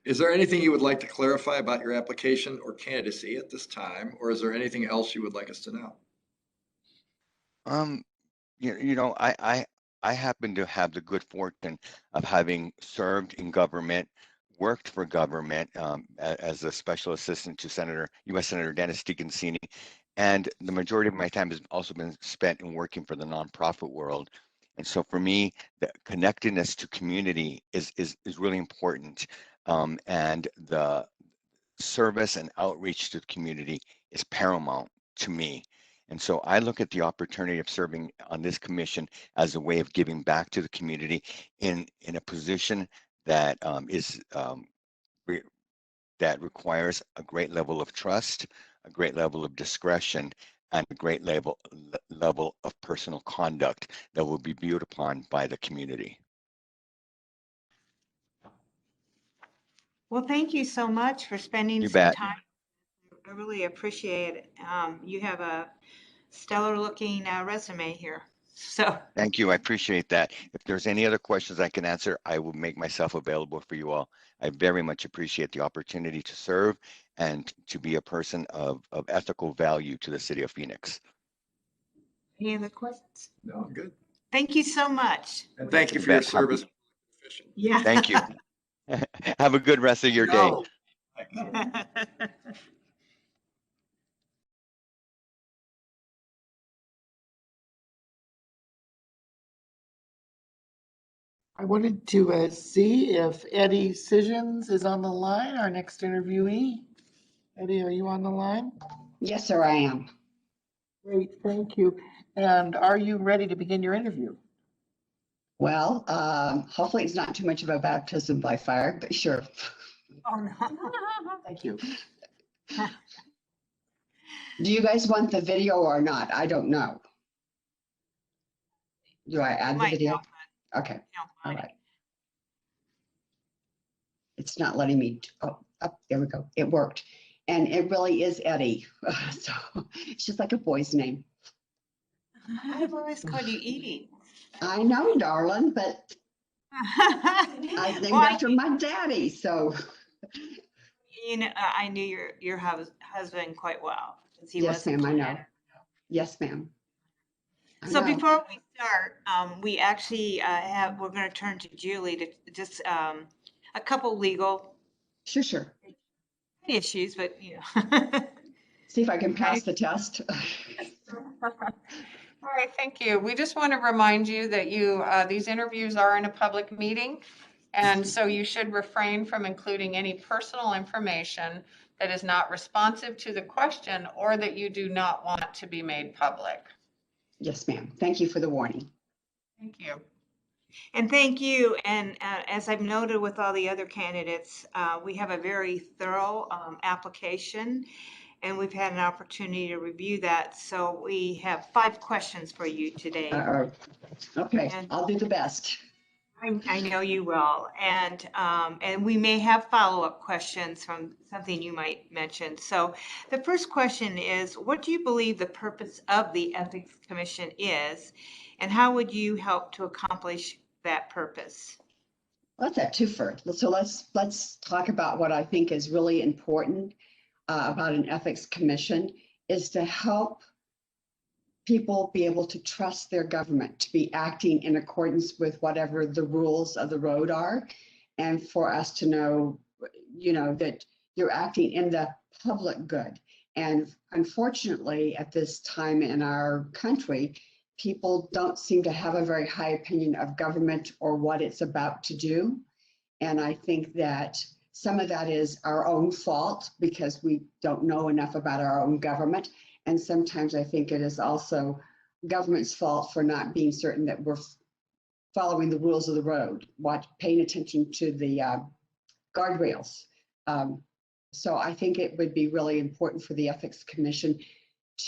Is there anything you would like to clarify about your application or candidacy at this time, or is there anything else you would like us to know? I happen to have the good fortune of having served in government, worked for government as a special assistant to U.S. Senator Dennis DeConcini, and the majority of my time has also been spent in working for the nonprofit world. And so for me, the connectedness to community is really important, and the service and outreach to the community is paramount to me. And so I look at the opportunity of serving on this commission as a way of giving back to the community in a position that that requires a great level of trust, a great level of discretion, and a great level of personal conduct that will be viewed upon by the community. Well, thank you so much for spending You some bet. time. I really appreciate it. You have a stellar looking resume here. So Thank you. I appreciate that. If there's any other questions I can answer, I will make myself available for you all. I very much appreciate the opportunity to serve and to be a person of ethical value to the city of Phoenix. any other questions? No, I'm good. Thank you so much. And thank you You for your bet. service. Yeah. Thank you. Have a good rest of your day. No. I wanted to see if Eddie Sissions is on the line, our next interviewee. Eddie, are you on the line? Yes, sir, I am. Great, thank you. And are you ready to begin your interview? Well, hopefully it's not too much of a baptism by fire, but sure. Oh, no. Thank you. Do you guys want the video or not? I don't know. Do I add the video? Okay, all right. It's not letting me, oh, there we go. It worked. And it really is Eddie. So it's just like a boy's name. I've always called you Edie. I know, darling, but I was named after my daddy, so. You know, I knew your husband quite well. Yes, ma'am, I know. Yes, ma'am. So before we start, we actually we're going to turn to Julie to just a couple legal Sure. issues, but you know. See if I can pass the test. All right, thank you. We just want to remind you that these interviews are in a public meeting, and so you should refrain from including any personal information that is not responsive to the question or that you do not want to be made public. Yes, ma'am. Thank you for the warning. Thank you. And thank you. And as I've noted with all the other candidates, we have a very thorough application, and we've had an opportunity to review that. So we have 5 questions for you today. Okay, I'll do the best. I know you will. And we may have follow-up questions from something you might mention. So the first question is, what do you believe the purpose of the Ethics Commission is, and how would you help to accomplish that purpose? Well, that's a twofer. So let's talk about what I think is really important about an ethics commission is to help people be able to trust their government, to be acting in accordance with whatever the rules of the road are, and for us to know, that you're acting in the public good. And unfortunately, at this time in our country, people don't seem to have a very high opinion of government or what it's about to do. And I think that some of that is our own fault because we don't know enough about our own government. And sometimes I think it is also government's fault for not being certain that we're following the rules of the road, paying attention to the guardrails. So I think it would be really important for the Ethics Commission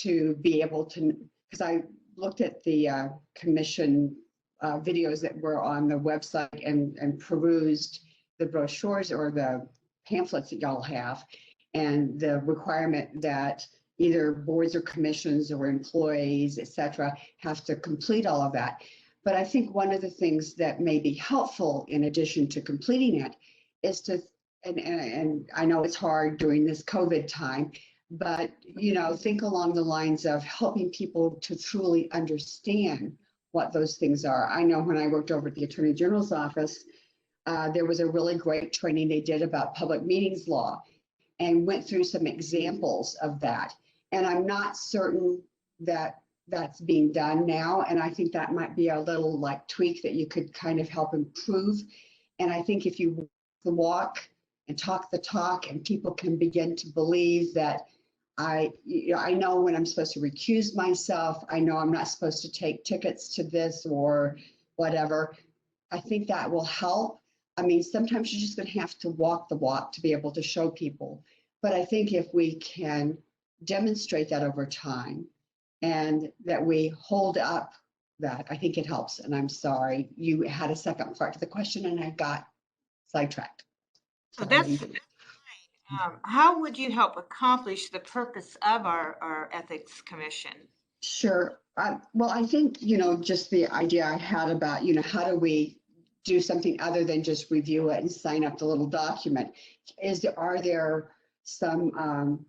to be able to, because I looked at the commission videos that were on the website and perused the brochures or the pamphlets that y'all have. and the requirement that either boards or commissions or employees, et cetera, have to complete all of that. But I think one of the things that may be helpful in addition to completing it is to, and I know it's hard during this COVID time, but think along the lines of helping people to truly understand what those things are. I know when I worked over at the Attorney General's office, there was a really great training they did about public meetings law and went through some examples of that. And I'm not certain that that's being done now. And I think that might be a little like tweak that you could kind of help improve. And I think if you walk the walk and talk the talk, and people can begin to believe that I know when I'm supposed to recuse myself, I know I'm not supposed to take tickets to this or whatever. I think that will help. I mean, sometimes you're just going to have to walk the walk to be able to show people. But I think if we can demonstrate that over time and that we hold up that, I think it helps. And I'm sorry, you had a second part to the question and I got sidetracked. So that's fine. How would you help accomplish the purpose of our Ethics Commission? Sure. Well, I think, just the idea I had about, how do we do something other than just review it and sign up the little document? Are there some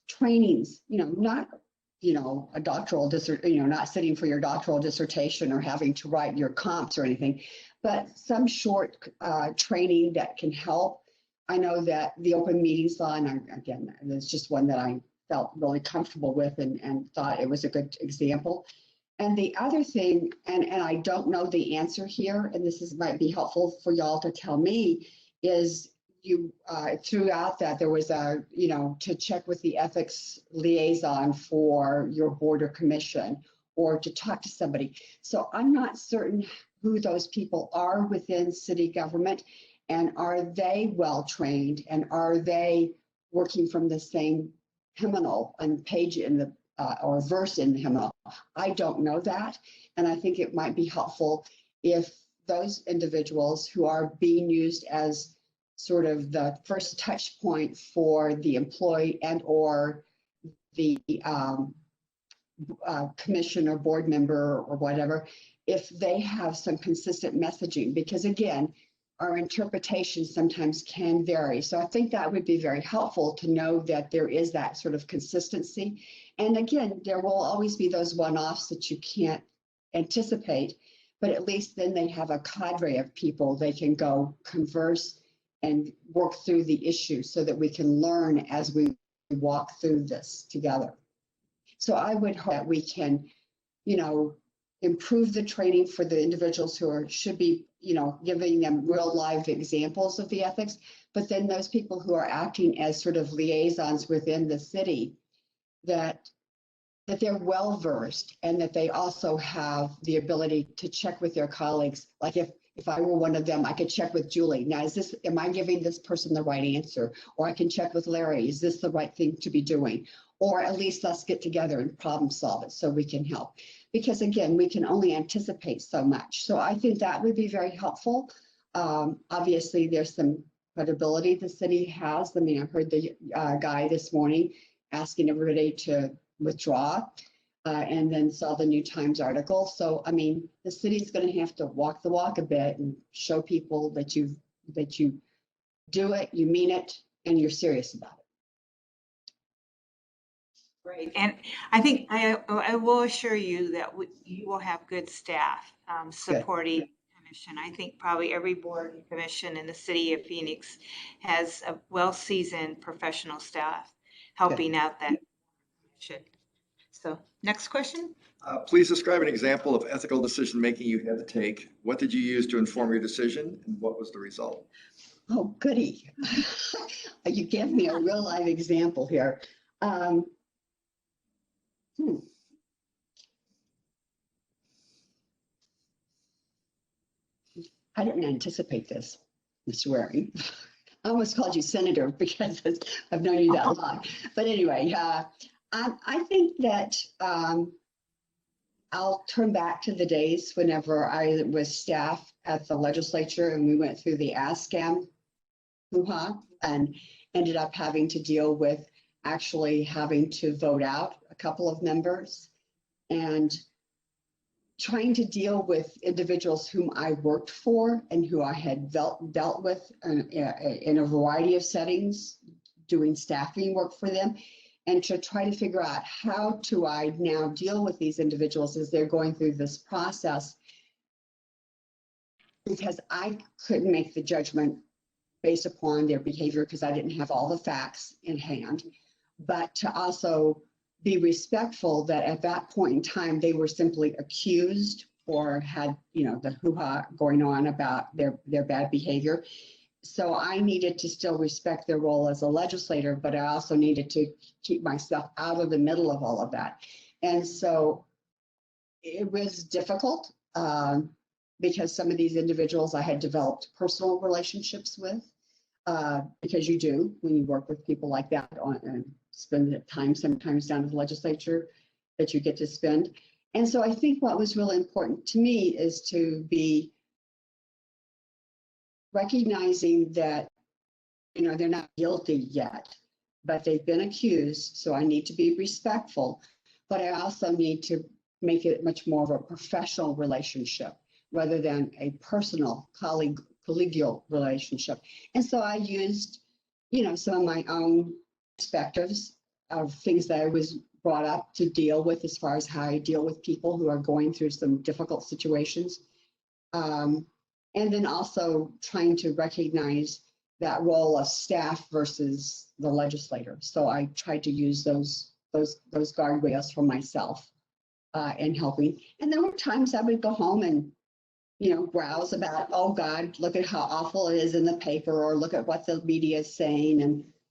trainings, not, a doctoral not sitting for your doctoral dissertation or having to write your comps or anything, but some short training that can help. I know that the open meetings law, and again, it's just one that I felt really comfortable with and thought it was a good example. And the other thing, and I don't know the answer here, and might be helpful for y'all to tell me, is you threw out that there was to check with the ethics liaison for your board or commission or to talk to somebody. So I'm not certain who those people are within city government, and are they well trained, and are they working from the same hymnal and page in the or verse in the hymnal? I don't know that, and I think it might be helpful if those individuals who are being used as sort of the first touch point for the employee and or the commission or board member or whatever, if they have some consistent messaging, because again, our interpretation sometimes can vary. So I think that would be very helpful to know that there is that sort of consistency. And again, there will always be those one-offs that you can't anticipate, but at least then they have a cadre of people they can go converse and work through the issue so that we can learn as we walk through this together. So I would hope that we can, improve the training for the individuals who should be, giving them real live examples of the ethics, but then those people who are acting as sort of liaisons within the city, that they're well versed and that they also have the ability to check with their colleagues. Like if I were one of them, I could check with Julie. Now, am I giving this person the right answer? Or I can check with Larry, is this the right thing to be doing? Or at least let's get together and problem solve it so we can help. Because again, we can only anticipate so much. So I think that would be very helpful. Obviously, there's some credibility the city has. I mean, I heard the guy this morning asking everybody to withdraw and then saw the New Times article. So, I mean, the city's going to have to walk the walk a bit and show people that you do it, you mean it, and you're serious about it. Great. And I think I will assure you that you will have good staff supporting the commission. I think probably every board and commission in the city of Phoenix has a well-seasoned professional staff helping out that commission. So next question. Please describe an example of ethical decision-making you had to take. What did you use to inform your decision, and what was the result? Oh, goody. You gave me a real live example here. I didn't anticipate this, Mr. Waring. I almost called you Senator because I've known you that long. But anyway, I think that I'll turn back to the days whenever I was staff at the legislature and we went through the ASCAM hoo-ha. And ended up having to deal with actually having to vote out a couple of members and trying to deal with individuals whom I worked for and who I had dealt with in a variety of settings, doing staffing work for them, and to try to figure out how do I now deal with these individuals as they're going through this process, because I couldn't make the judgment based upon their behavior because I didn't have all the facts in hand, but to also be respectful that at that point in time, they were simply accused or had, the hoo-ha going on about their bad behavior. So I needed to still respect their role as a legislator, but I also needed to keep myself out of the middle of all of that. And so it was difficult because some of these individuals I had developed personal relationships with, because you do when you work with people like that and spend the time sometimes down at the legislature that you get to spend. And so I think what was really important to me is to be recognizing that, they're not guilty yet, but they've been accused. So I need to be respectful, but I also need to make it much more of a professional relationship rather than a personal collegial relationship. And so I used, some of my own perspectives of things that I was brought up to deal with as far as how I deal with people who are going through some difficult situations. And then also trying to recognize that role of staff versus the legislator. So I tried to use those guardrails for myself in helping. And there were times I would go home and, browse about, oh God, look at how awful it is in the paper, or look at what the media is saying.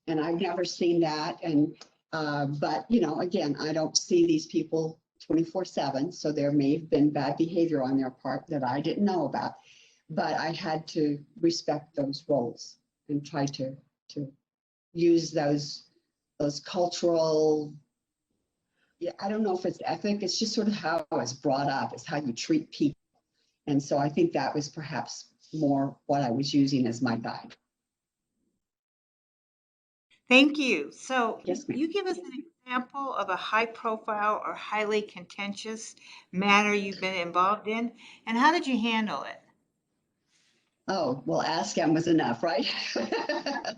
And I've never seen that. And, but, again, I don't see these people 24/7. So there may have been bad behavior on their part that I didn't know about. But I had to respect those roles and try to use those cultural, I don't know if it's ethic, it's just sort of how I was brought up, it's how you treat people. And so I think that was perhaps more what I was using as my guide. Thank you. So Yes, ma'am. you give us an example of a high profile or highly contentious matter you've been involved in, and how did you handle it? Oh, well, ask him was enough, right? That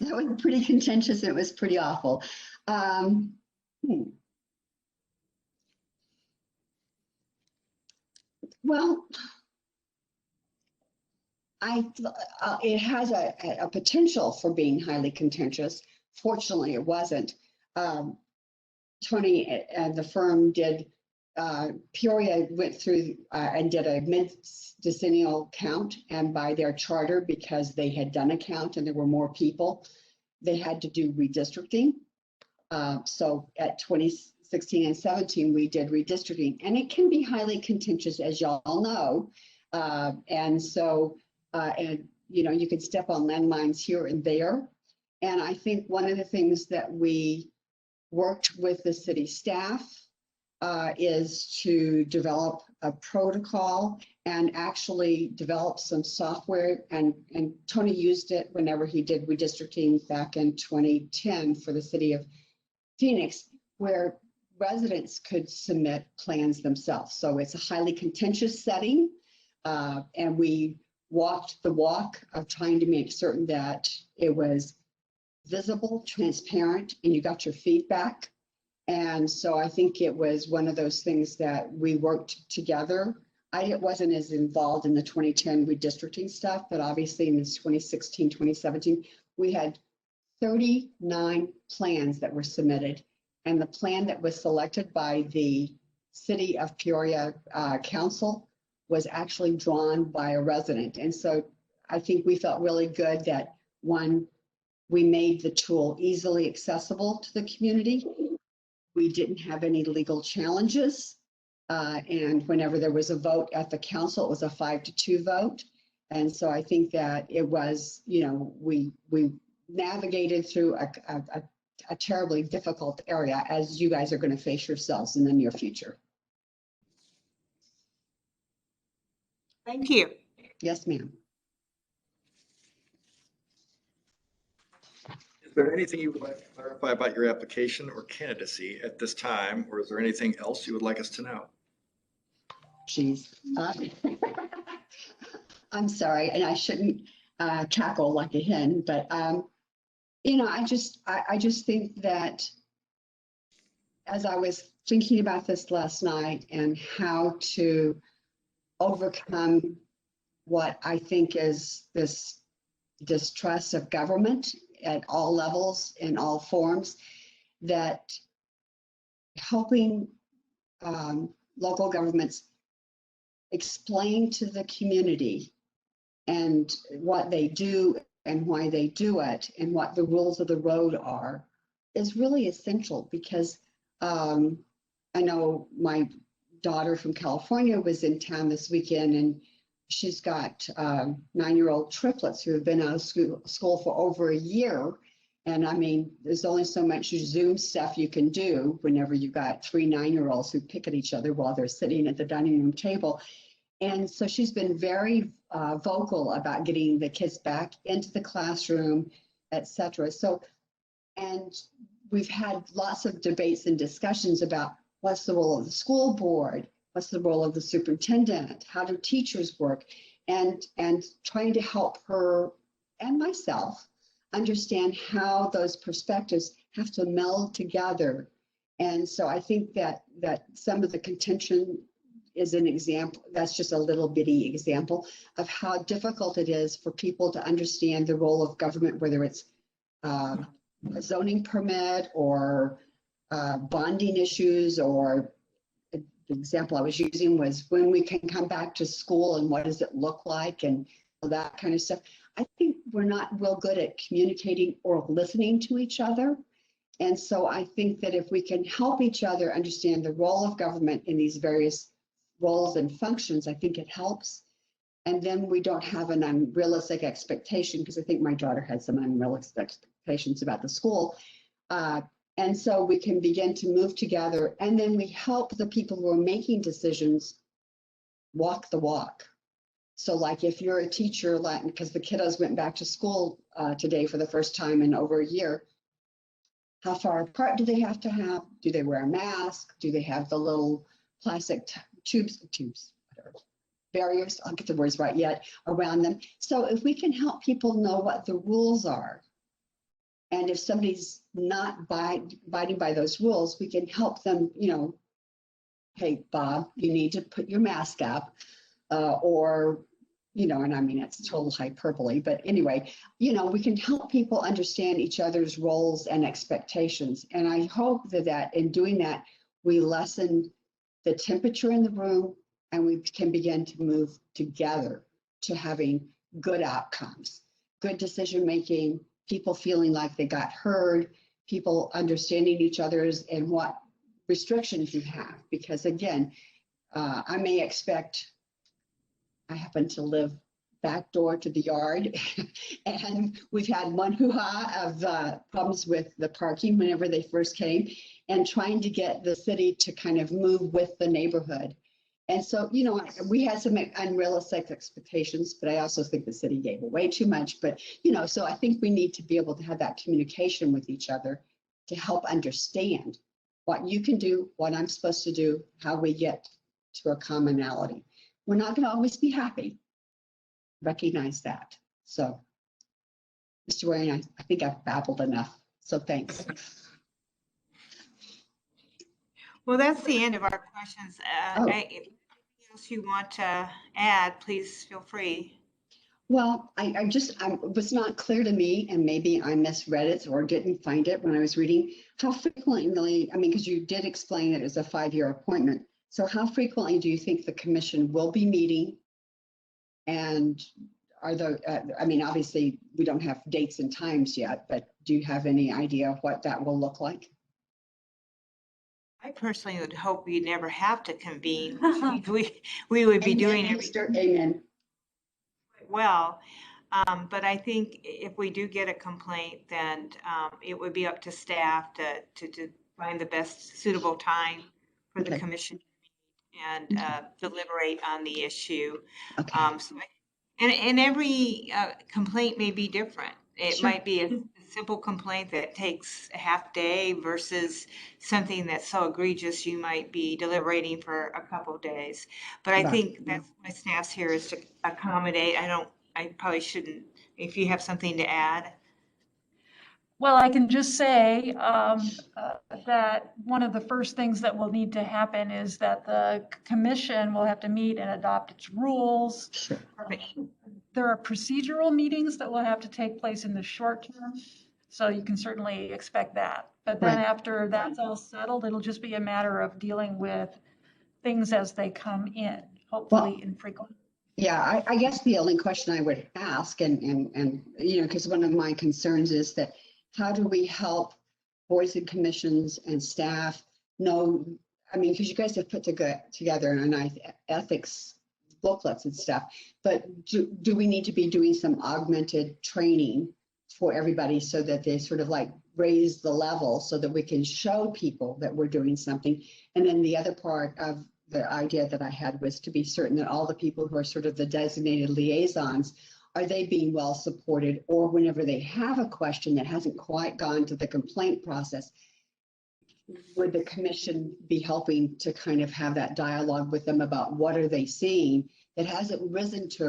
was pretty contentious. It was pretty awful. Well, it has a potential for being highly contentious. Fortunately, it wasn't. Tony and the firm did, Peoria went through and did a mid-decennial count, and by their charter, because they had done a count and there were more people, they had to do redistricting. So at 2016 and 17, we did redistricting, and it can be highly contentious, as y'all know. And so, you can step on landmines here and there. And I think one of the things that we worked with the city staff is to develop a protocol and actually develop some software. And Tony used it whenever he did redistricting back in 2010 for the city of Phoenix, where residents could submit plans themselves. So it's a highly contentious setting. And we walked the walk of trying to make certain that it was visible, transparent, and you got your feedback. And so I think it was one of those things that we worked together. I wasn't as involved in the 2010 redistricting stuff, but obviously in this 2016, 2017, we had 39 plans that were submitted. And the plan that was selected by the City of Peoria Council was actually drawn by a resident. And so I think we felt really good that, one, we made the tool easily accessible to the community. We didn't have any legal challenges. And whenever there was a vote at the council, it was a 5-2 vote. And so I think that it was, we navigated through a terribly difficult area, as you guys are going to face yourselves in the near future. Thank you. Yes, ma'am. there anything you would like to clarify about your application or candidacy at this time, or is there anything else you would like us to know? Jeez. I'm sorry, and I shouldn't cackle like a hen, but I just think that as I was thinking about this last night and how to overcome what I think is this distrust of government at all levels, in all forms, that helping local governments explain to the community and what they do and why they do it and what the rules of the road are is really essential, because I know my daughter from California was in town this weekend, and she's got 9-year-old triplets who have been out of school for over a year. And I mean, there's only so much Zoom stuff you can do whenever you've got 3 9-year-olds who pick at each other while they're sitting at the dining room table. And so she's been very vocal about getting the kids back into the classroom, et cetera. So, and we've had lots of debates and discussions about what's the role of the school board, what's the role of the superintendent, how do teachers work, and trying to help her and myself understand how those perspectives have to meld together. And so I think that some of the contention is an example, that's just a little bitty example of how difficult it is for people to understand the role of government, whether it's a zoning permit or bonding issues, or the example I was using was when we can come back to school and what does it look like and that kind of stuff. I think we're not real good at communicating or listening to each other. And so I think that if we can help each other understand the role of government in these various roles and functions, I think it helps. And then we don't have an unrealistic expectation, because I think my daughter had some unrealistic expectations about the school. And so we can begin to move together, and then we help the people who are making decisions walk the walk. So like if you're a teacher, like, because the kiddos went back to school today for the first time in over a year, how far apart do they have to have? Do they wear a mask? Do they have the little plastic tubes, whatever, barriers, I'll get the words right yet, around them? So if we can help people know what the rules are, and if somebody's not abiding by those rules, we can help them, hey, Bob, you need to put your mask up, or, and I mean, it's total hyperbole, but anyway, we can help people understand each other's roles and expectations. And I hope that in doing that, we lessen the temperature in the room, and we can begin to move together to having good outcomes, good decision-making, people feeling like they got heard, people understanding each other's and what restrictions you have. Because again, I may expect, I happen to live back door to the yard, and we've had one hoo-ha of problems with the parking whenever they first came, and trying to get the city to kind of move with the neighborhood. And so, we had some unrealistic expectations, but I also think the city gave away too much. But, so I think we need to be able to have that communication with each other to help understand what you can do, what I'm supposed to do, how we get to a commonality. We're not going to always be happy. Recognize that. So, Mr. Waring, I think I've babbled enough. So thanks. Well, that's the end of our questions. Anything else you want to add, please feel free. Well, I was not clear to me, and maybe I misread it or didn't find it when I was reading, how frequently, because you did explain it as a 5-year appointment. So how frequently do you think the commission will be meeting? And are there, obviously we don't have dates and times yet, but do you have any idea of what that will look like? I personally would hope we never have to convene. we would be doing everything. Amen. Well, but I think if we do get a complaint, then it would be up to staff to find the best suitable time for the commission and deliberate on the issue. Okay. And every complaint may be different. It Sure. might be a simple complaint that takes a half day versus something that's so egregious you might be deliberating for a couple of days. But I Right. think that's my staff's here is to accommodate. I probably shouldn't, if you have something to add. Well, I can just say that one of the first things that will need to happen is that the commission will have to meet and adopt its rules. Sure. There are procedural meetings that will have to take place in the short term, so you can certainly expect that. But then Right. after that's all settled, it'll just be a matter of dealing with things as they come in, hopefully infrequently. Yeah, I guess the only question I would ask and, you know, because one of my concerns is that how do we help boards and commissions and staff know, I mean, because you guys have put together a nice ethics booklets and stuff, but do we need to be doing some augmented training for everybody so that they sort of like raise the level so that we can show people that we're doing something? And then the other part of the idea that I had was to be certain that all the people who are sort of the designated liaisons, are they being well supported, or whenever they have a question that hasn't quite gone to the complaint process, would the commission be helping to kind of have that dialogue with them about what are they seeing that hasn't risen to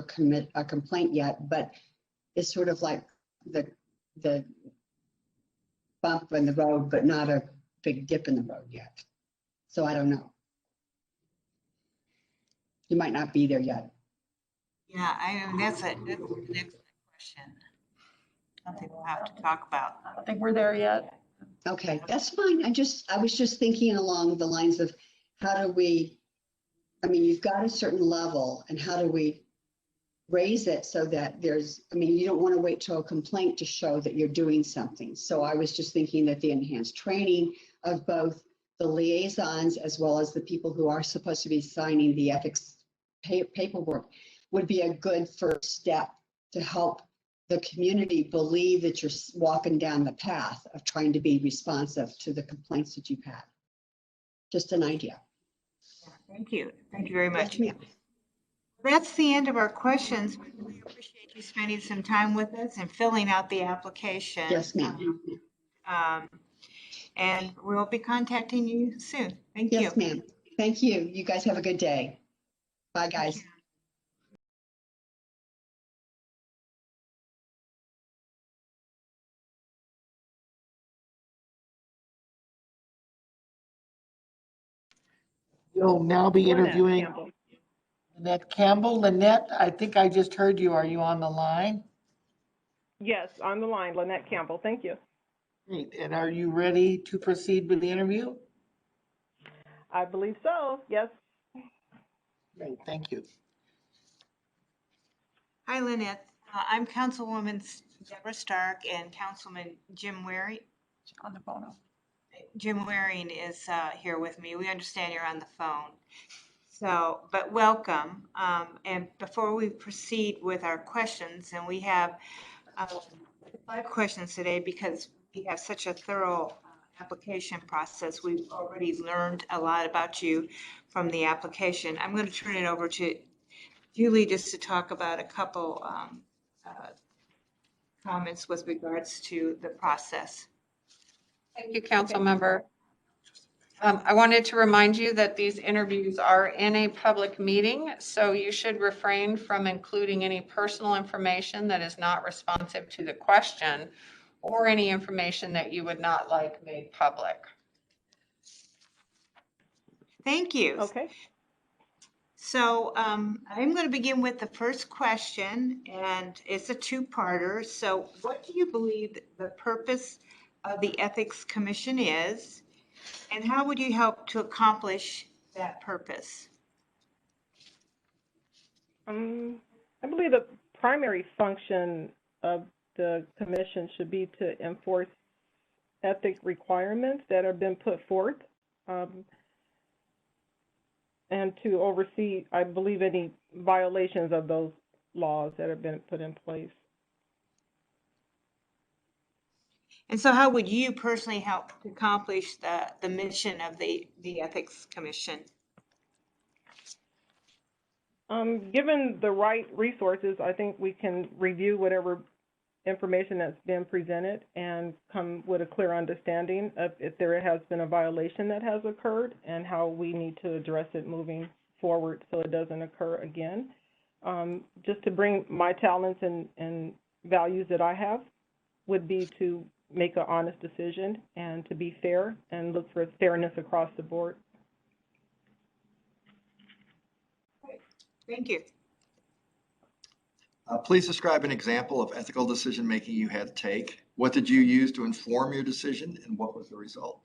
a complaint yet, but is sort of like the bump in the road, but not a big dip in the road yet. So I don't know. You might not be there yet. Yeah, I mean, that's an excellent question. Something we'll have to talk about. I don't think we're there yet. Okay, that's fine. I was just thinking along the lines of how do we, I mean, you've got a certain level and how do we raise it so that there's, I mean, you don't want to wait till a complaint to show that you're doing something. So I was just thinking that the enhanced training of both the liaisons as well as the people who are supposed to be signing the ethics paperwork would be a good first step to help the community believe that you're walking down the path of trying to be responsive to the complaints that you've had. Just an idea. Thank you. Thank you very much. Yes, ma'am. That's the end of our questions. We appreciate you spending some time with us and filling out the application. Yes, ma'am. And we'll be contacting you soon. Thank you. Yes, ma'am. Thank you. You guys have a good day. Bye, guys. You'll now be interviewing Lynette Campbell. Lynette, I think I just heard you. Are you on the line? Yes, on the line, Lynette Campbell. Thank you. Great. And are you ready to proceed with the interview? I believe so. Yes. Great. Thank you. Hi, Lynette. I'm Councilwoman Deborah Stark and Councilman Jim Waring. On the phone. Jim Waring is here with me. We understand you're on the phone. So, but welcome. And before we proceed with our questions, and we have 5 questions today because we have such a thorough application process. We've already learned a lot about you from the application. I'm going to turn it over to Julie just to talk about a couple comments with regards to the process. Thank you, council member. I wanted to remind you that these interviews are in a public meeting, so you should refrain from including any personal information that is not responsive to the question or any information that you would not like made public. Thank you. Okay. So I'm going to begin with the first question, and it's a two-parter. So what do you believe the purpose of the Ethics Commission is, and how would you help to accomplish that purpose? I believe the primary function of the commission should be to enforce ethics requirements that have been put forth, and to oversee, I believe, any violations of those laws that have been put in place. And so how would you personally help to accomplish the mission of the Ethics Commission? Given the right resources, I think we can review whatever information that's been presented and come with a clear understanding of if there has been a violation that has occurred and how we need to address it moving forward so it doesn't occur again. Just to bring my talents and values that I have would be to make an honest decision and to be fair and look for fairness across the board. Thank you. Please describe an example of ethical decision-making you had to take. What did you use to inform your decision, and what was the result?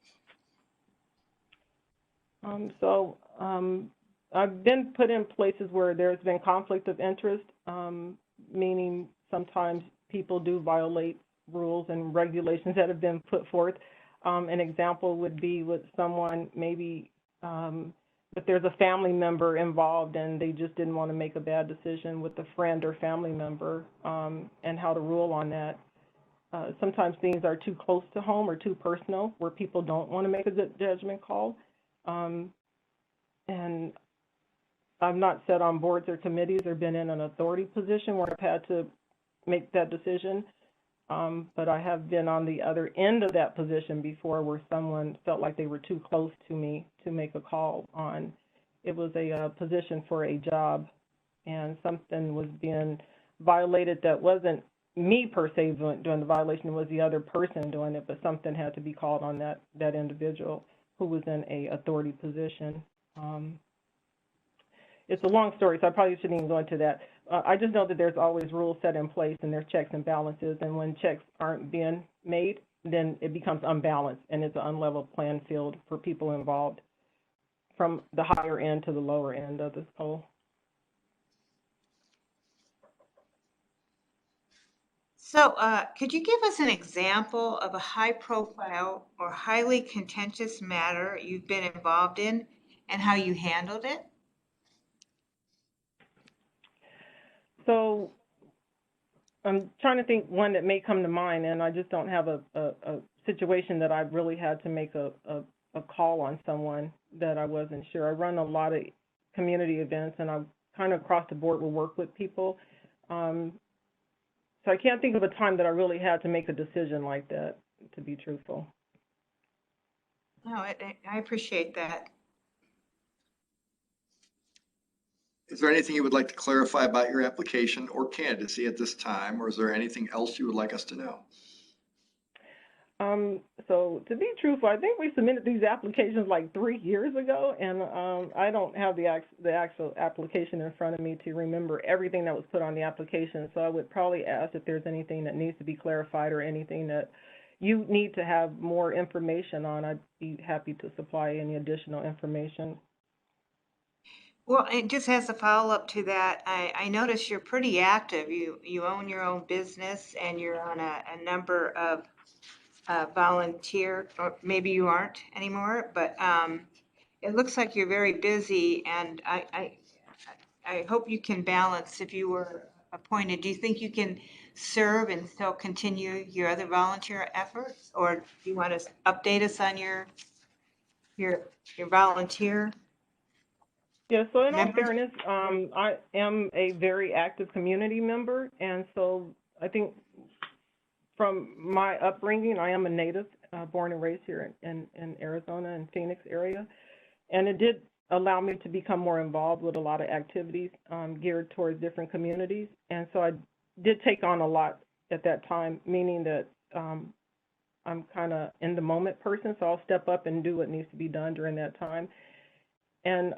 I've been put in places where there's been conflict of interest, meaning sometimes people do violate rules and regulations that have been put forth. An example would be with someone maybe if there's a family member involved and they just didn't want to make a bad decision with a friend or family member, and how to rule on that. Sometimes things are too close to home or too personal where people don't want to make a good judgment call. And I've not sat on boards or committees or been in an authority position where I've had to make that decision. But I have been on the other end of that position before where someone felt like they were too close to me to make a call on. It was a position for a job, and something was being violated that wasn't me per se doing the violation, it was the other person doing it, but something had to be called on that individual who was in a authority position. It's a long story, so I probably shouldn't even go into that. I just know that there's always rules set in place and there's checks and balances, and when checks aren't being made, then it becomes unbalanced and it's an unlevel playing field for people involved from the higher end to the lower end of this pole. So could you give us an example of a high-profile or highly contentious matter you've been involved in and how you handled it? So I'm trying to think one that may come to mind, and I just don't have a situation that I've really had to make a call on someone that I wasn't sure. I run a lot of community events, and I kind of across the board will work with people. So I can't think of a time that I really had to make a decision like that, to be truthful. No, I appreciate that. Is there anything you would like to clarify about your application or candidacy at this time, or is there anything else you would like us to know? So to be truthful, I think we submitted these applications like 3 years ago, and I don't have the actual application in front of me to remember everything that was put on the application. So I would probably ask if there's anything that needs to be clarified or anything that you need to have more information on. I'd be happy to supply any additional information. Well, and just as a follow-up to that, I notice you're pretty active. You own your own business and you're on a number of volunteer, or maybe you aren't anymore, but it looks like you're very busy, and I hope you can balance if you were appointed. Do you think you can serve and still continue your other volunteer efforts, or do you want to update us on your volunteer? Yeah, so in all fairness, I am a very active community member, and so I think from my upbringing, I am a native, born and raised here in Arizona and Phoenix area, and it did allow me to become more involved with a lot of activities geared towards different communities, and so I did take on a lot at that time, meaning that I'm kind of in the moment person, so I'll step up and do what needs to be done during that time. And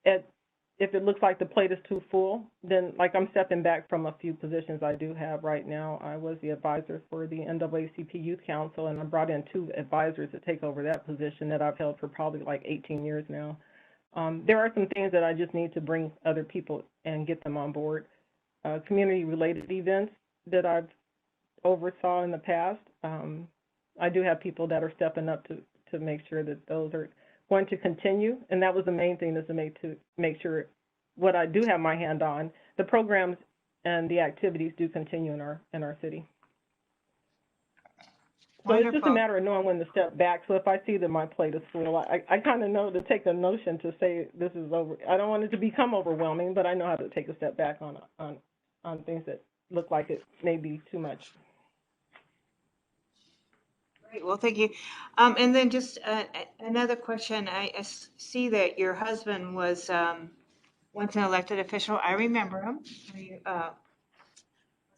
if it looks like the plate is too full, then like I'm stepping back from a few positions I do have right now. I was the advisor for the NAACP Youth Council, and I brought in 2 advisors to take over that position that I've held for probably like 18 years now. There are some things that I just need to bring other people and get them on board. Community-related events that I've oversaw in the past, I do have people that are stepping up to make sure that those are going to continue, and that was the main thing, is to make sure what I do have my hand on, the programs and the activities do continue in our city. So It's just a matter of knowing when to step back. So if I see that my plate is full, I kind of know to take a notion to say this is over. I don't want it to become overwhelming, but I know how to take a step back on things that look like it may be too much. Great, well, thank you. And then just another question. I see that your husband was once an elected official. I remember him.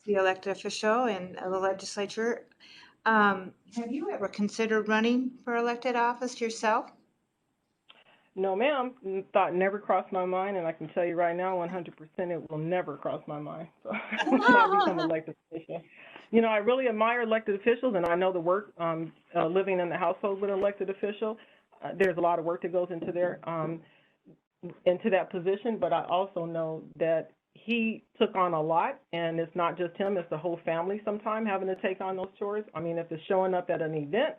The elected official in the legislature. Have you ever considered running for elected office yourself? No, ma'am. Thought never crossed my mind, and I can tell you right now, 100% it will never cross my mind. So not become elected official. You know, I really admire elected officials, and I know the work living in the household with an elected official. There's a lot of work that goes into into that position, but I also know that he took on a lot, and it's not just him, it's the whole family sometimes having to take on those chores. I mean, if it's showing up at an event,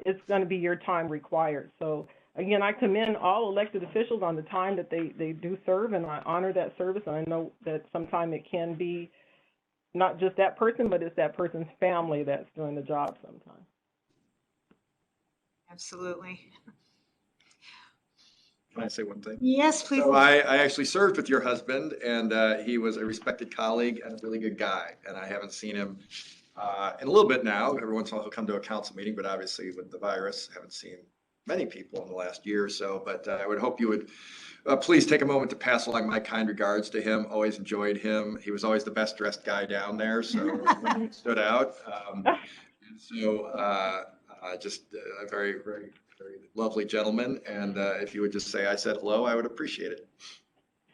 it's going to be your time required. So again, I commend all elected officials on the time that they do serve, and I honor that service, and I know that sometimes it can be not just that person, but it's that person's family that's doing the job sometimes. Absolutely. Can I say one thing? Yes, please. So I actually served with your husband, and he was a respected colleague and a really good guy. And I haven't seen him in a little bit now. Every once in a while he'll come to a council meeting, but obviously with the virus, I haven't seen many people in the last year or so. But I would hope you would please take a moment to pass along my kind regards to him. Always enjoyed him. He was always the best dressed guy down there, so he stood out. Just a very, very, very lovely gentleman. And if you would just say I said hello, I would appreciate it.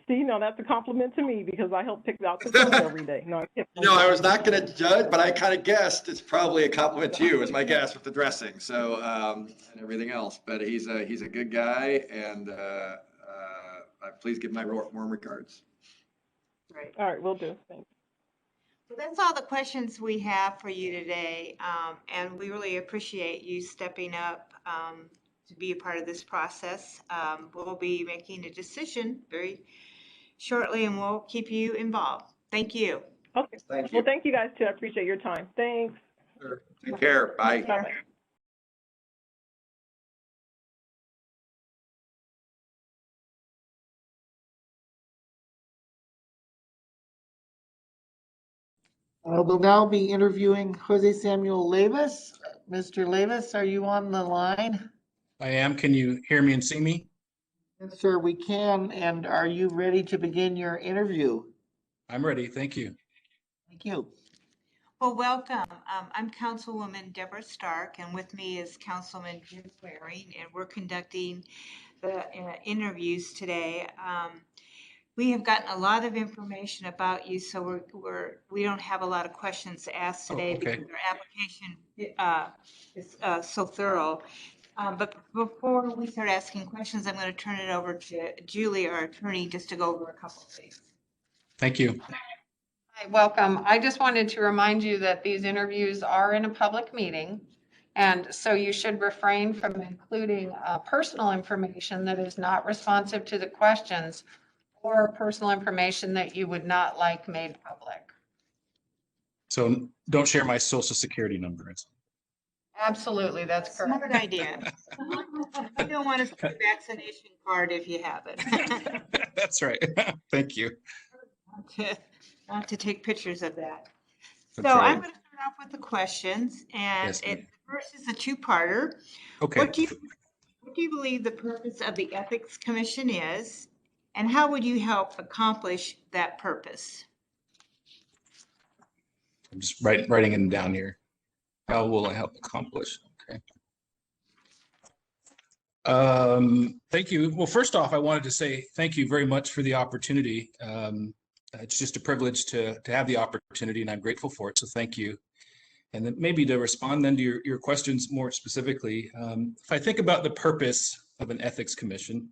See, no, that's a compliment to me because I help pick out the clothes every day. No, I was not going to judge, but I kind of guessed it's probably a compliment to you as my guess with the dressing, so and everything else. But he's a good guy, and please give my warm regards. Right. All right, will do. Thanks. Well, that's all the questions we have for you today, and we really appreciate you stepping up to be a part of this process. We'll be making a decision very shortly, and we'll keep you involved. Thank you. Okay. Thank you. Well, thank you guys too. I appreciate your time. Thanks. Sure. Take care. Bye. Bye-bye. We'll now be interviewing Jose Samuel Lavis. Mr. Lavis, are you on the line? I am. Can you hear me and see me? Yes, sir, we can. And are you ready to begin your interview? I'm ready. Thank you. Thank you. Well, welcome. I'm Councilwoman Deborah Stark, and with me is Councilman Jim Waring, and we're conducting the interviews today. We have gotten a lot of information about you, so we don't have a lot of questions to ask today okay. because our application is so thorough. But before we start asking questions, I'm going to turn it over to Julie, our attorney, just to go over a couple of things. Thank you. Hi, welcome. I just wanted to remind you that these interviews are in a public meeting, and so you should refrain from including personal information that is not responsive to the questions or personal information that you would not like made public. So don't share my social security number. Absolutely, that's correct. Smart idea. You don't want to see a vaccination card if you have it. That's right. Thank you. Not to take pictures of that. That's so right. I'm going to start off with the questions, and Yes, the first is a two-parter. Okay. What do you believe the purpose of the Ethics Commission is, and how would you help accomplish that purpose? I'm just writing them down here. How will I help accomplish? Okay. Thank you. Well, first off, I wanted to say thank you very much for the opportunity. It's just a privilege to have the opportunity, and I'm grateful for it. So thank you. And then maybe to respond then to your questions more specifically, if I think about the purpose of an ethics commission,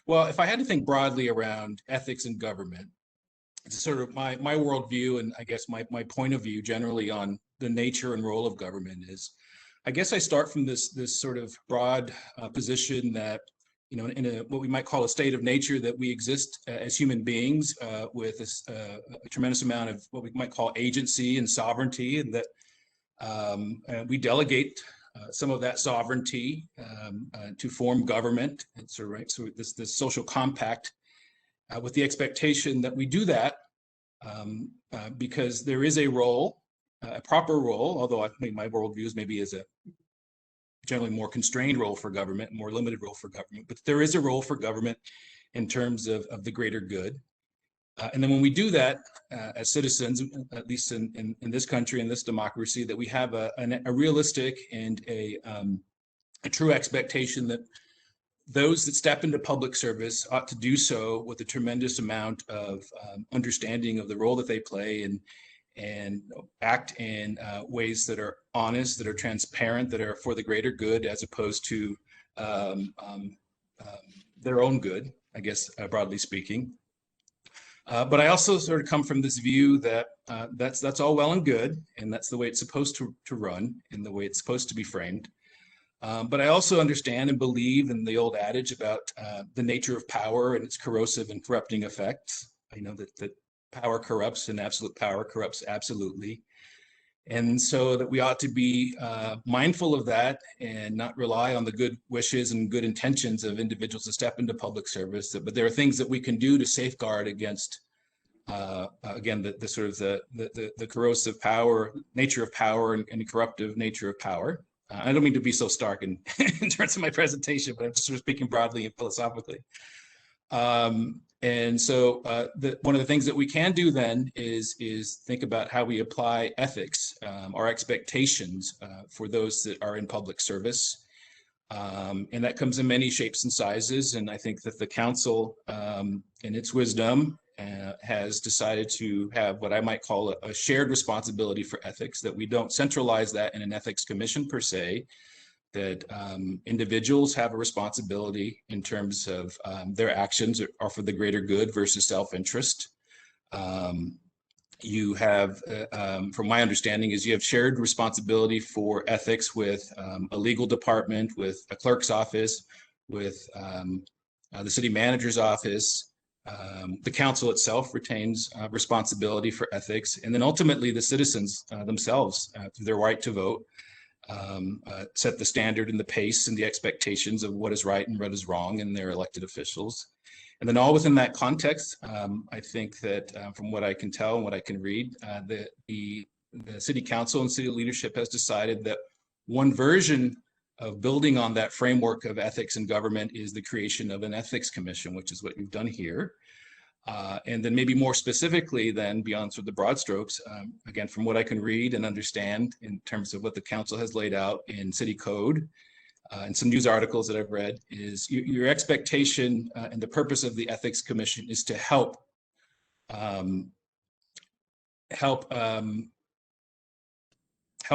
well, if I had to think broadly around ethics in government, it's sort of my worldview, and I guess my point of view generally on the nature and role of government is, I guess I start from this sort of broad position that, in what we might call a state of nature, that we exist as human beings with a tremendous amount of what we might call agency and sovereignty, and that we delegate some of that sovereignty to form government. And so, right, so this social compact with the expectation that we do that because there is a role, a proper role, although I think my worldview is maybe is a generally more constrained role for government, more limited role for government, but there is a role for government in terms of the greater good. And then when we do that as citizens, at least in this country, in this democracy, that we have a realistic and a true expectation that those that step into public service ought to do so with a tremendous amount of understanding of the role that they play and act in ways that are honest, that are transparent, that are for the greater good, as opposed to their own good, I guess, broadly speaking. But I also sort of come from this view that that's all well and good, and that's the way it's supposed to run, and the way it's supposed to be framed. But I also understand and believe in the old adage about the nature of power and its corrosive and corrupting effects. I know that power corrupts, and absolute power corrupts absolutely. And so that we ought to be mindful of that and not rely on the good wishes and good intentions of individuals to step into public service. But there are things that we can do to safeguard against, again, the sort of the corrosive power, nature of power and corruptive nature of power. I don't mean to be so stark in terms of my presentation, but I'm just sort of speaking broadly and philosophically. And so one of the things that we can do then is think about how we apply ethics, our expectations for those that are in public service. And that comes in many shapes and sizes. And I think that the council, in its wisdom, has decided to have what I might call a shared responsibility for ethics, that we don't centralize that in an ethics commission per se, that individuals have a responsibility in terms of their actions are for the greater good versus self-interest. You have, from my understanding, is you have shared responsibility for ethics with a legal department, with a clerk's office, with the city manager's office. The council itself retains responsibility for ethics, and then ultimately the citizens themselves, through their right to vote, set the standard and the pace and the expectations of what is right and what is wrong in their elected officials. And then all within that context, I think that from what I can tell and what I can read, the city council and city leadership has decided that one version of building on that framework of ethics in government is the creation of an ethics commission, which is what you've done here. And then maybe more specifically then beyond sort of the broad strokes, again, from what I can read and understand in terms of what the council has laid out in city code and some news articles that I've read, is your expectation and the purpose of the ethics commission is to help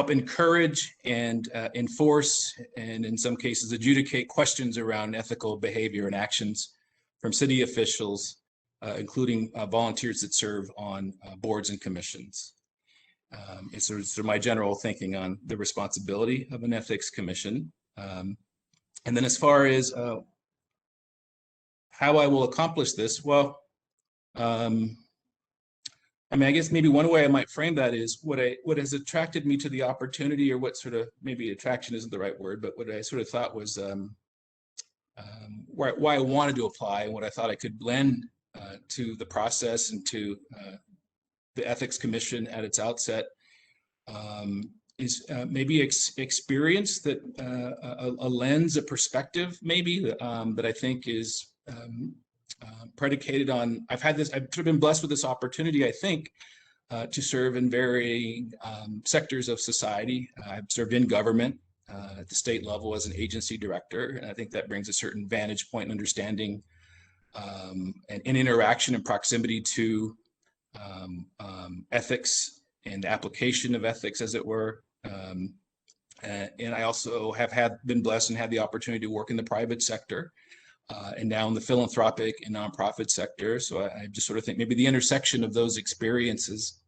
encourage and enforce, and in some cases adjudicate questions around ethical behavior and actions from city officials, including volunteers that serve on boards and commissions. It's sort of my general thinking on the responsibility of an ethics commission. And then as far as how I will accomplish this, well, I mean, I guess maybe one way I might frame that is what has attracted me to the opportunity, or what sort of, maybe attraction isn't the right word, but what I sort of thought was why I wanted to apply and what I thought I could blend to the process and to the Ethics Commission at its outset is maybe experience, that a lens, a perspective maybe that I think is predicated on, I've sort of been blessed with this opportunity, I think, to serve in varying sectors of society. I've served in government at the state level as an agency director, and I think that brings a certain vantage point and understanding and interaction and proximity to ethics and the application of ethics, as it were. And I also have been blessed and had the opportunity to work in the private sector, and now in the philanthropic and nonprofit sector. So I just sort of think maybe the intersection of those experiences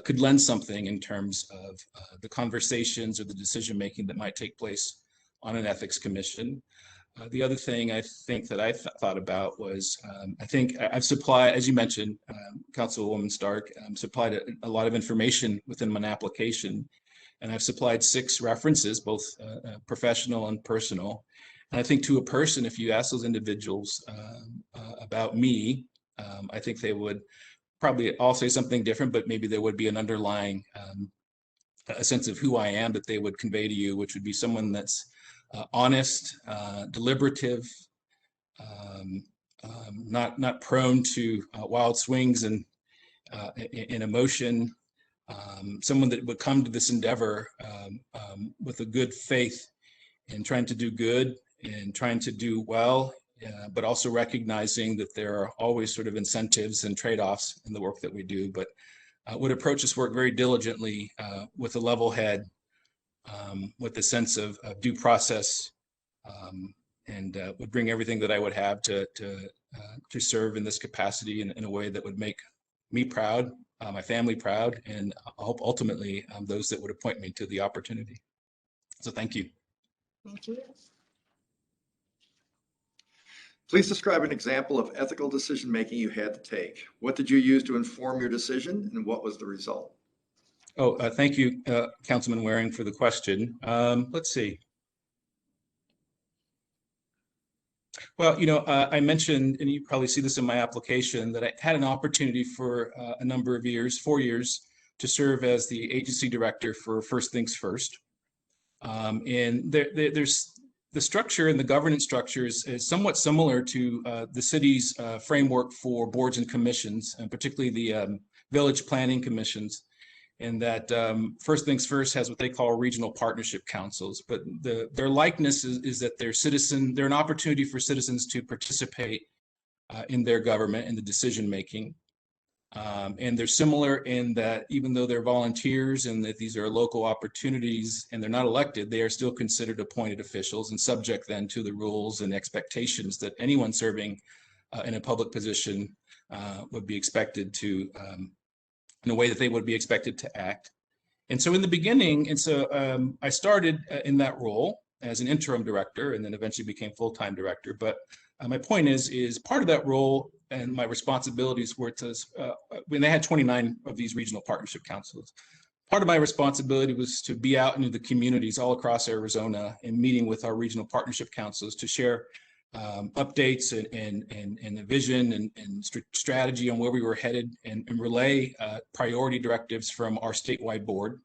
could lend something in terms of the conversations or the decision-making that might take place on an ethics commission. The other thing I think that I thought about was, I think I've supplied, as you mentioned, Councilwoman Stark, supplied a lot of information within my application, and I've supplied 6 references, both professional and personal. And I think to a person, if you ask those individuals about me, I think they would probably all say something different, but maybe there would be an underlying a sense of who I am that they would convey to you, which would be someone that's honest, deliberative, not prone to wild swings and in emotion, someone that would come to this endeavor with a good faith in trying to do good and trying to do well, but also recognizing that there are always sort of incentives and trade-offs in the work that we do, but would approach this work very diligently with a level head, with a sense of due process, and would bring everything that I would have to serve in this capacity in a way that would make me proud, my family proud, and ultimately those that would appoint me to the opportunity. So thank you. Thank you. Please describe an example of ethical decision-making you had to take. What did you use to inform your decision, and what was the result? Oh, thank you, Councilman Waring, for the question. Let's see. Well, I mentioned, and you probably see this in my application, that I had an opportunity for a number of years, 4 years, to serve as the agency director for First Things First. And there's the structure and the governance structure is somewhat similar to the city's framework for boards and commissions, and particularly the village planning commissions. And that First Things First has what they call regional partnership councils, but their likeness is that they're an opportunity for citizens to participate in their government and the decision making. And they're similar in that even though they're volunteers and that these are local opportunities and they're not elected, they are still considered appointed officials and subject then to the rules and expectations that anyone serving in a public position would be expected to, in a way that they would be expected to act. And so in the beginning, I started in that role as an interim director and then eventually became full-time director. But my point is part of that role and my responsibilities were when they had 29 of these regional partnership councils, part of my responsibility was to be out into the communities all across Arizona and meeting with our regional partnership councils to share updates and the vision and strategy on where we were headed and relay priority directives from our statewide board.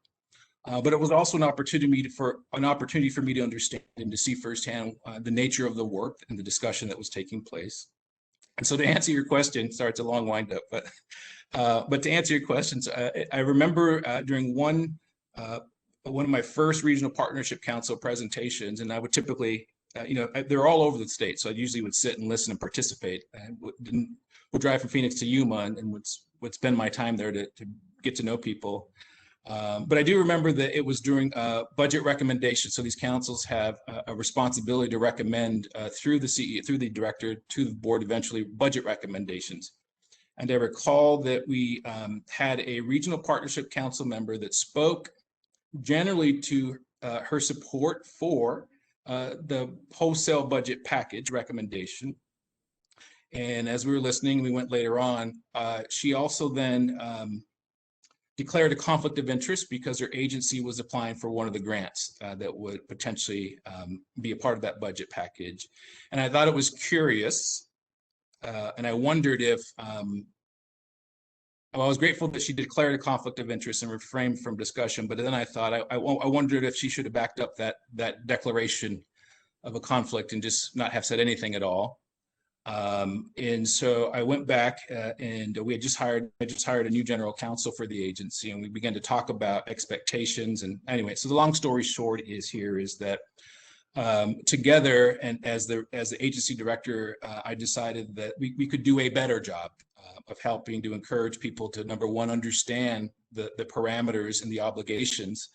But it was also an opportunity for me to understand and to see firsthand the nature of the work and the discussion that was taking place. And so to answer your question, sorry, it's a long wind up, but to answer your questions, I remember during one of my first regional partnership council presentations, and I would typically, they're all over the state, so I usually would sit and listen and participate. I would drive from Phoenix to Yuma and would spend my time there to get to know people. But I do remember that it was during budget recommendations. So these councils have a responsibility to recommend through the CEO, through the director to the board, eventually budget recommendations. And I recall that we had a regional partnership council member that spoke generally to her support for the wholesale budget package recommendation. And as we were listening, we went later on, she also then declared a conflict of interest because her agency was applying for one of the grants that would potentially be a part of that budget package. And I thought it was curious, and I wondered if, well, I was grateful that she declared a conflict of interest and refrained from discussion, but then I thought, I wondered if she should have backed up that declaration of a conflict and just not have said anything at all. And so I went back and I just hired a new general counsel for the agency, and we began to talk about expectations. And anyway, so the long story short is that together and as the agency director, I decided that we could do a better job of helping to encourage people to, number one, understand the parameters and the obligations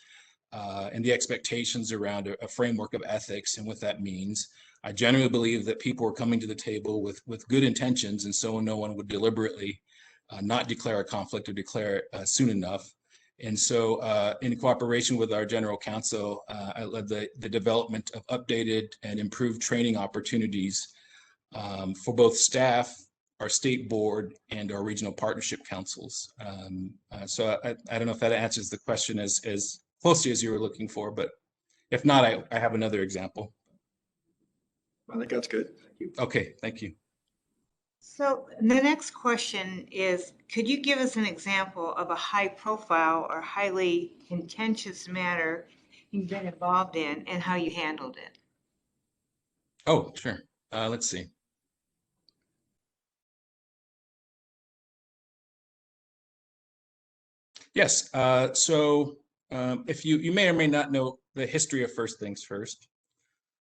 and the expectations around a framework of ethics and what that means. I genuinely believe that people were coming to the table with good intentions, and so no one would deliberately not declare a conflict or declare it soon enough. And so in cooperation with our general counsel, I led the development of updated and improved training opportunities for both staff, our state board, and our regional partnership councils. So I don't know if that answers the question as closely as you were looking for, but if not, I have another example. I think that's good. Thank you. Okay, thank you. So the next question is, could you give us an example of a high profile or highly contentious matter you've been involved in and how you handled it? Oh, sure. Let's see. Yes. If you may or may not know the history of First Things First,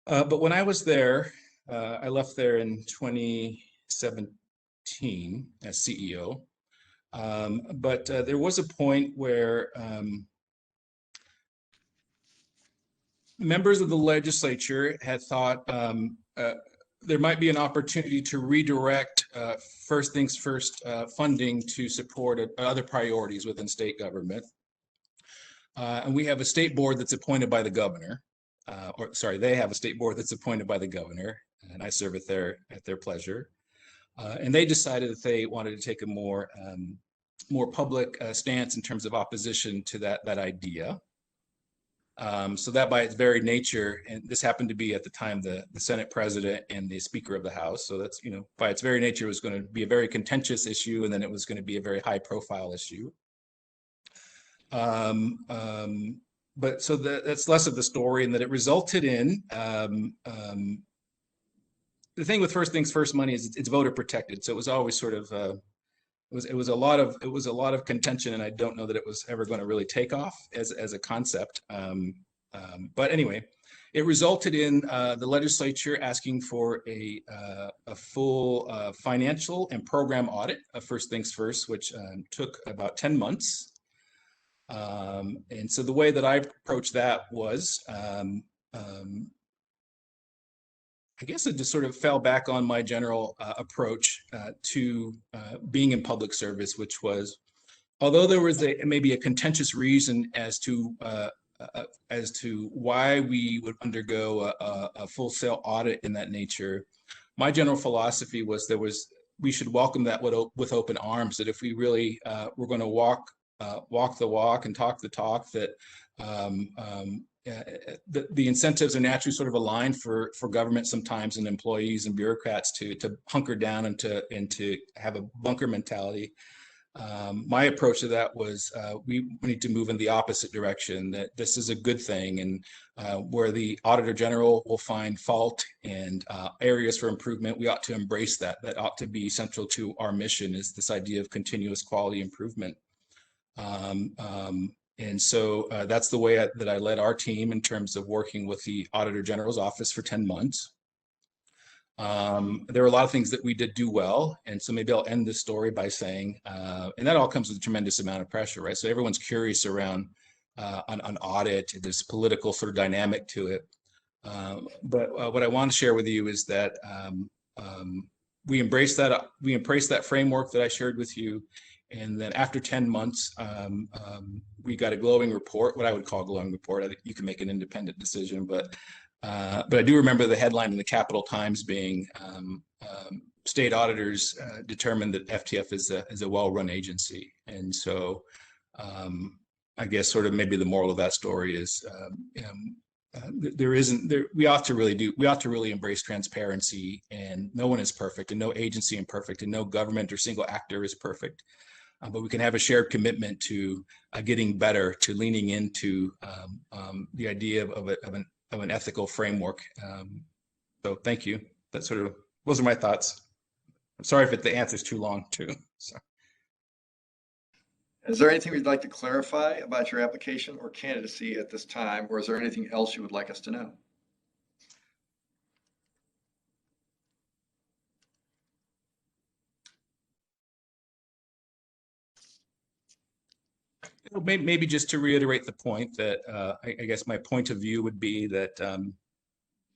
but when I was there, I left there in 2017 as CEO. But there was a point where members of the legislature had thought there might be an opportunity to redirect First Things First funding to support other priorities within state government. And we have a state board that's appointed by the governor, or sorry, they have a state board that's appointed by the governor, and I serve at their pleasure. And they decided that they wanted to take a more public stance in terms of opposition to that idea. So that by its very nature, and this happened to be at the time the Senate president and the Speaker of the House. So that's, by its very nature, it was going to be a very contentious issue, and then it was going to be a very high profile issue. But so that's less of the story, and that it resulted in the thing with First Things First money is it's voter protected. So it was always sort of it was a lot of contention, and I don't know that it was ever going to really take off as a concept. But anyway, it resulted in the legislature asking for a full financial and program audit of First Things First, which took about 10 months. And so the way that I approached that was, I guess it just sort of fell back on my general approach to being in public service, which was, although there was maybe a contentious reason as to why we would undergo a full-scale audit in that nature, my general philosophy was we should welcome that with open arms. That if we really were going to walk the walk and talk the talk, that the incentives are naturally sort of aligned for government sometimes, and employees and bureaucrats to hunker down and to have a bunker mentality. My approach to that was we need to move in the opposite direction, that this is a good thing, and where the Auditor General will find fault and areas for improvement, we ought to embrace that. That ought to be central to our mission, is this idea of continuous quality improvement. And so that's the way that I led our team in terms of working with the Auditor General's office for 10 months. There were a lot of things that we did do well. And so maybe I'll end this story by saying, and that all comes with a tremendous amount of pressure, right? So everyone's curious around an audit, this political sort of dynamic to it. But what I want to share with you is that we embraced that framework that I shared with you. And then after 10 months, we got a glowing report, what I would call a glowing report. I think you can make an independent decision, but I do remember the headline in the Capital Times being state auditors determined that FTF is a well-run agency. And so I guess sort of maybe the moral of that story is we ought to really embrace transparency, and no one is perfect, and no agency is perfect, and no government or single actor is perfect. But we can have a shared commitment to getting better, to leaning into the idea of an ethical framework. So thank you. Those are my thoughts. I'm sorry if the answer is too long too. So. Is there anything you'd like to clarify about your application or candidacy at this time, or is there anything else you would like us to know? Maybe just to reiterate the point that I guess my point of view would be that, and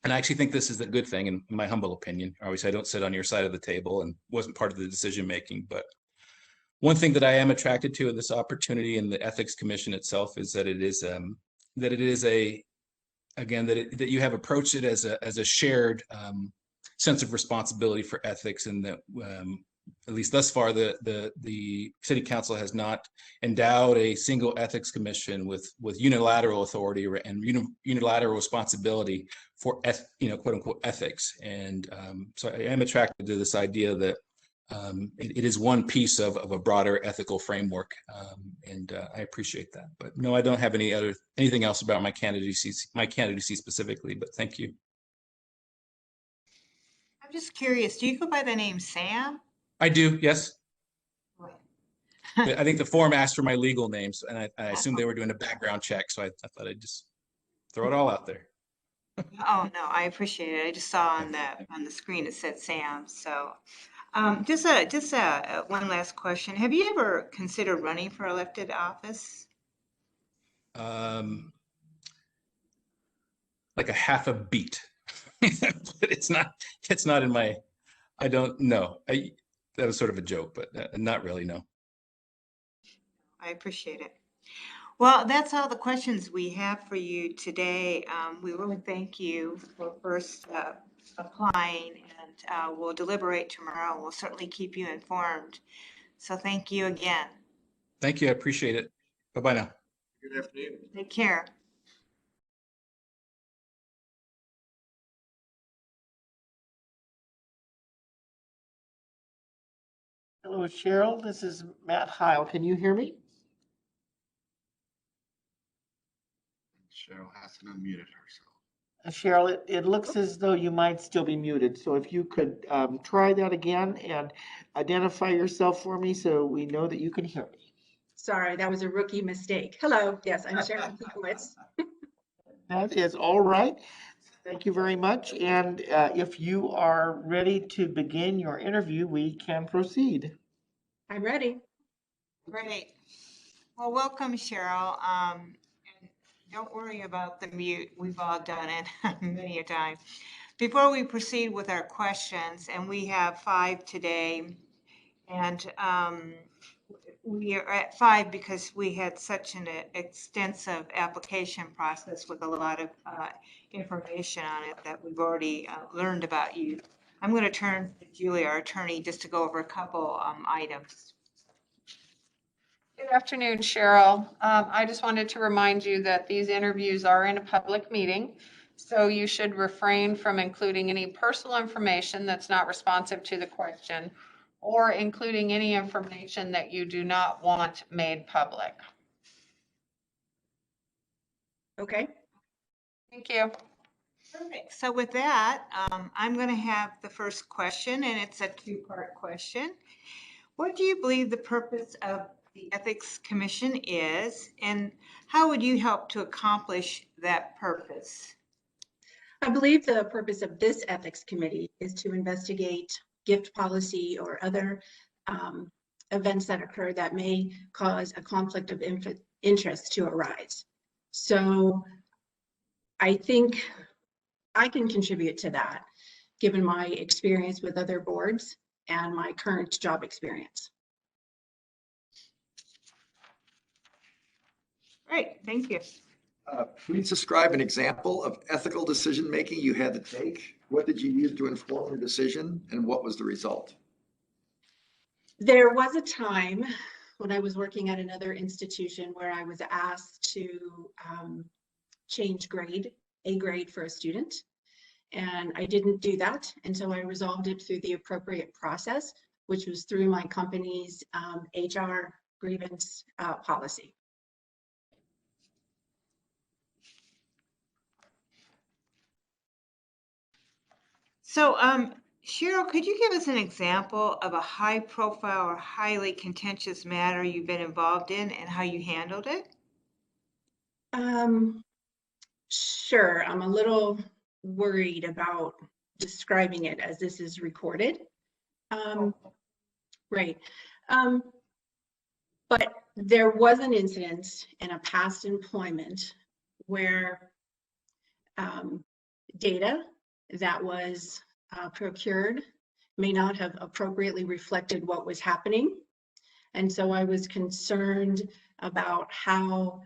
I actually think this is a good thing in my humble opinion. Obviously, I don't sit on your side of the table and wasn't part of the decision making, but one thing that I am attracted to in this opportunity in the Ethics Commission itself is that that you have approached it as a shared sense of responsibility for ethics, and that at least thus far, the City Council has not endowed a single ethics commission with unilateral authority and unilateral responsibility for quote unquote ethics. And so I am attracted to this idea that it is one piece of a broader ethical framework, and I appreciate that. But no, I don't have anything else about my candidacy specifically. But thank you. I'm just curious, do you go by the name Sam? I do, yes. Right. I think the form asked for my legal names, and I assumed they were doing a background check, so I thought I'd just throw it all out there. Oh, no, I appreciate it. I just saw on the screen it said Sam. So just one last question. Have you ever considered running for elected office? Like a half a beat, but it's not in my, I don't know. That was sort of a joke, but not really, no. I appreciate it. Well, that's all the questions we have for you today. We really thank you for first applying, and we'll deliberate tomorrow. We'll certainly keep you informed. So thank you again. Thank you, I appreciate it. Bye-bye now. Good afternoon. Take care. Hello, Cheryl. This is Matt Heil. Can you hear me? Cheryl hasn't unmuted herself. Cheryl, it looks as though you might still be muted. So if you could try that again and identify yourself for me so we know that you can hear me. Sorry, that was a rookie mistake. Hello, yes, I'm Sharon Piekowitz. That is all right. Thank you very much. And if you are ready to begin your interview, we can proceed. I'm ready. Great. Well, welcome, Cheryl. And don't worry about the mute. We've all done it many a time. Before we proceed with our questions, and we have 5 today, and we are at 5 because we had such an extensive application process with a lot of information on it that we've already learned about you. I'm going to turn to Julie, our attorney, just to go over a couple items. Good afternoon, Cheryl. I just wanted to remind you that these interviews are in a public meeting, so you should refrain from including any personal information that's not responsive to the question, or including any information that you do not want made public. Okay. Thank you. Perfect. So with that, I'm going to have the first question, and it's a 2-part question. What do you believe the purpose of the Ethics Commission is, and how would you help to accomplish that purpose? I believe the purpose of this ethics committee is to investigate gift policy or other events that occur that may cause a conflict of interest to arise. So I think I can contribute to that, given my experience with other boards and my current job experience. Great, thank you. Please describe an example of ethical decision-making you had to take. What did you use to inform your decision, and what was the result? There was a time when I was working at another institution where I was asked to change a grade for a student. And I didn't do that until I resolved it through the appropriate process, which was through my company's HR grievance policy. So, Cheryl, could you give us an example of a high-profile or highly contentious matter you've been involved in and how you handled it? Sure. I'm a little worried about describing it as this is recorded. Right. But there was an incident in a past employment where data that was procured may not have appropriately reflected what was happening. And so I was concerned about how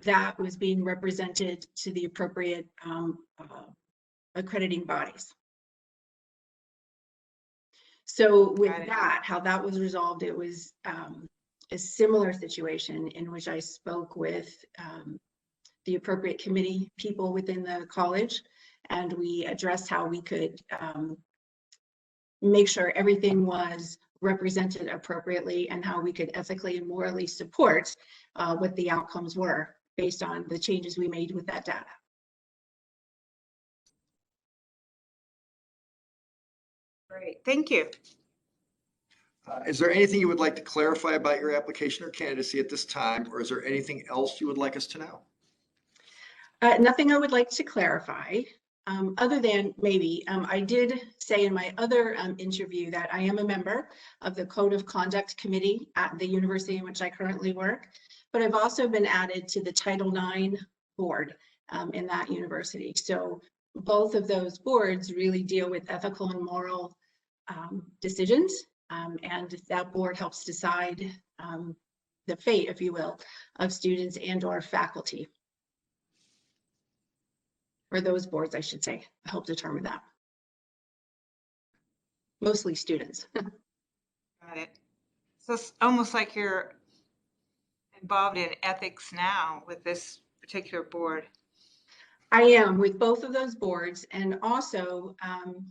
that was being represented to the appropriate accrediting bodies. So with that, how that was resolved, it was a similar situation in which I spoke with the appropriate committee people within the college, and we addressed how we could make sure everything was represented appropriately and how we could ethically and morally support what the outcomes were based on the changes we made with that data. Great, thank you. Is there anything you would like to clarify about your application or candidacy at this time, or is there anything else you would like us to know? Nothing I would like to clarify, other than maybe I did say in my other interview that I am a member of the Code of Conduct Committee at the university in which I currently work, but I've also been added to the Title IX board in that university. So both of those boards really deal with ethical and moral decisions, and that board helps decide the fate, if you will, of students and or faculty. Or those boards, I should say, help determine that. Mostly students. Got it. So it's almost like you're involved in ethics now with this particular board. I am with both of those boards, and also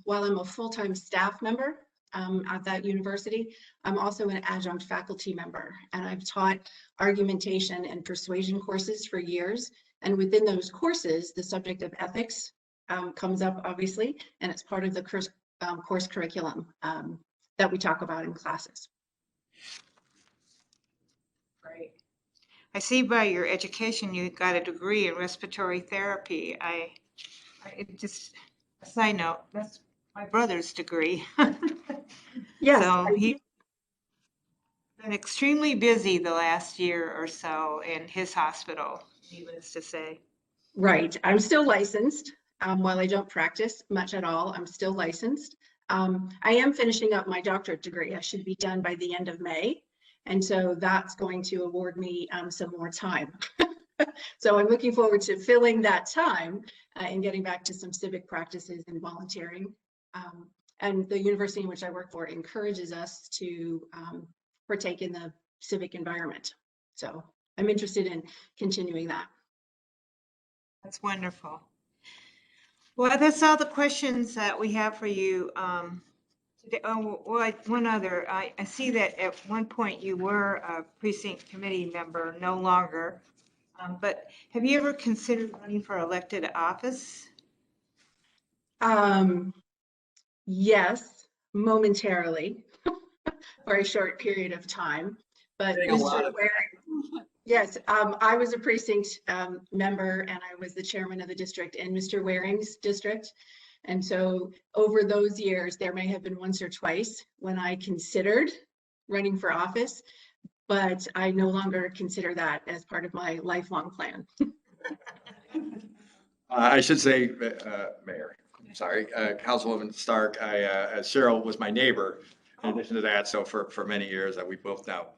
while I'm a full-time staff member at that university, I'm also an adjunct faculty member, and I've taught argumentation and persuasion courses for years. And within those courses, the subject of ethics comes up, obviously, and it's part of the course curriculum that we talk about in classes. Great. I see by your education you got a degree in respiratory therapy. Just a side note, that's my brother's degree. Yes. So he's been extremely busy the last year or so in his hospital, needless to say. Right. I'm still licensed. While I don't practice much at all, I'm still licensed. I am finishing up my doctorate degree. I should be done by the end of May. And so that's going to award me some more time. So I'm looking forward to filling that time and getting back to some civic practices and volunteering. And the university in which I work for encourages us to partake in the civic environment. So I'm interested in continuing that. That's wonderful. Well, that's all the questions that we have for you today. Oh, well, one other. I see that at one point you were a precinct committee member, no longer. But have you ever considered running for elected office? Yes, momentarily for a short period of time. But Mr. Waring, yes, I was a precinct member, and I was the chairman of the district in Mr. Waring's district. And so over those years, there may have been once or twice when I considered running for office, but I no longer consider that as part of my lifelong plan. I should say, Mayor, sorry, Councilwoman Stark, Cheryl was my neighbor in addition to that. So for many years, we both now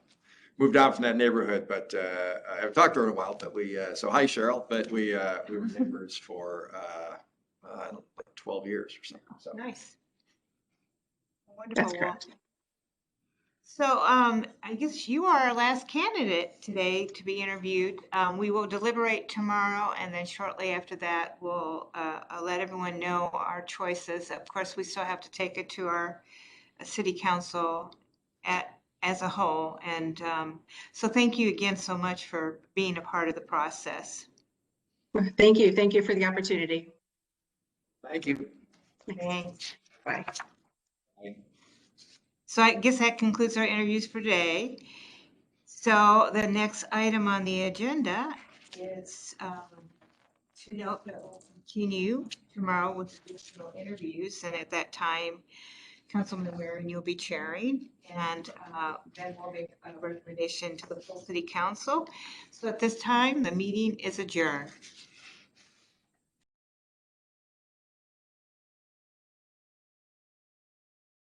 moved out from that neighborhood, but I haven't talked to her in a while, but so hi Cheryl, but we were neighbors for like 12 years or something. So. Nice. Wonderful. That's correct. So I guess you are our last candidate today to be interviewed. We will deliberate tomorrow, and then shortly after that, we'll let everyone know our choices. Of course, we still have to take it to our city council as a whole. And so thank you again so much for being a part of the process. Thank you. Thank you for the opportunity. Thank you. Thanks. Bye. So I guess that concludes our interviews for today. So the next item on the agenda is to note that we'll continue tomorrow with additional interviews. And at that time, Councilman Waring, you'll be chairing, and then we'll make a recommendation to the full city council. So at this time, the meeting is adjourned.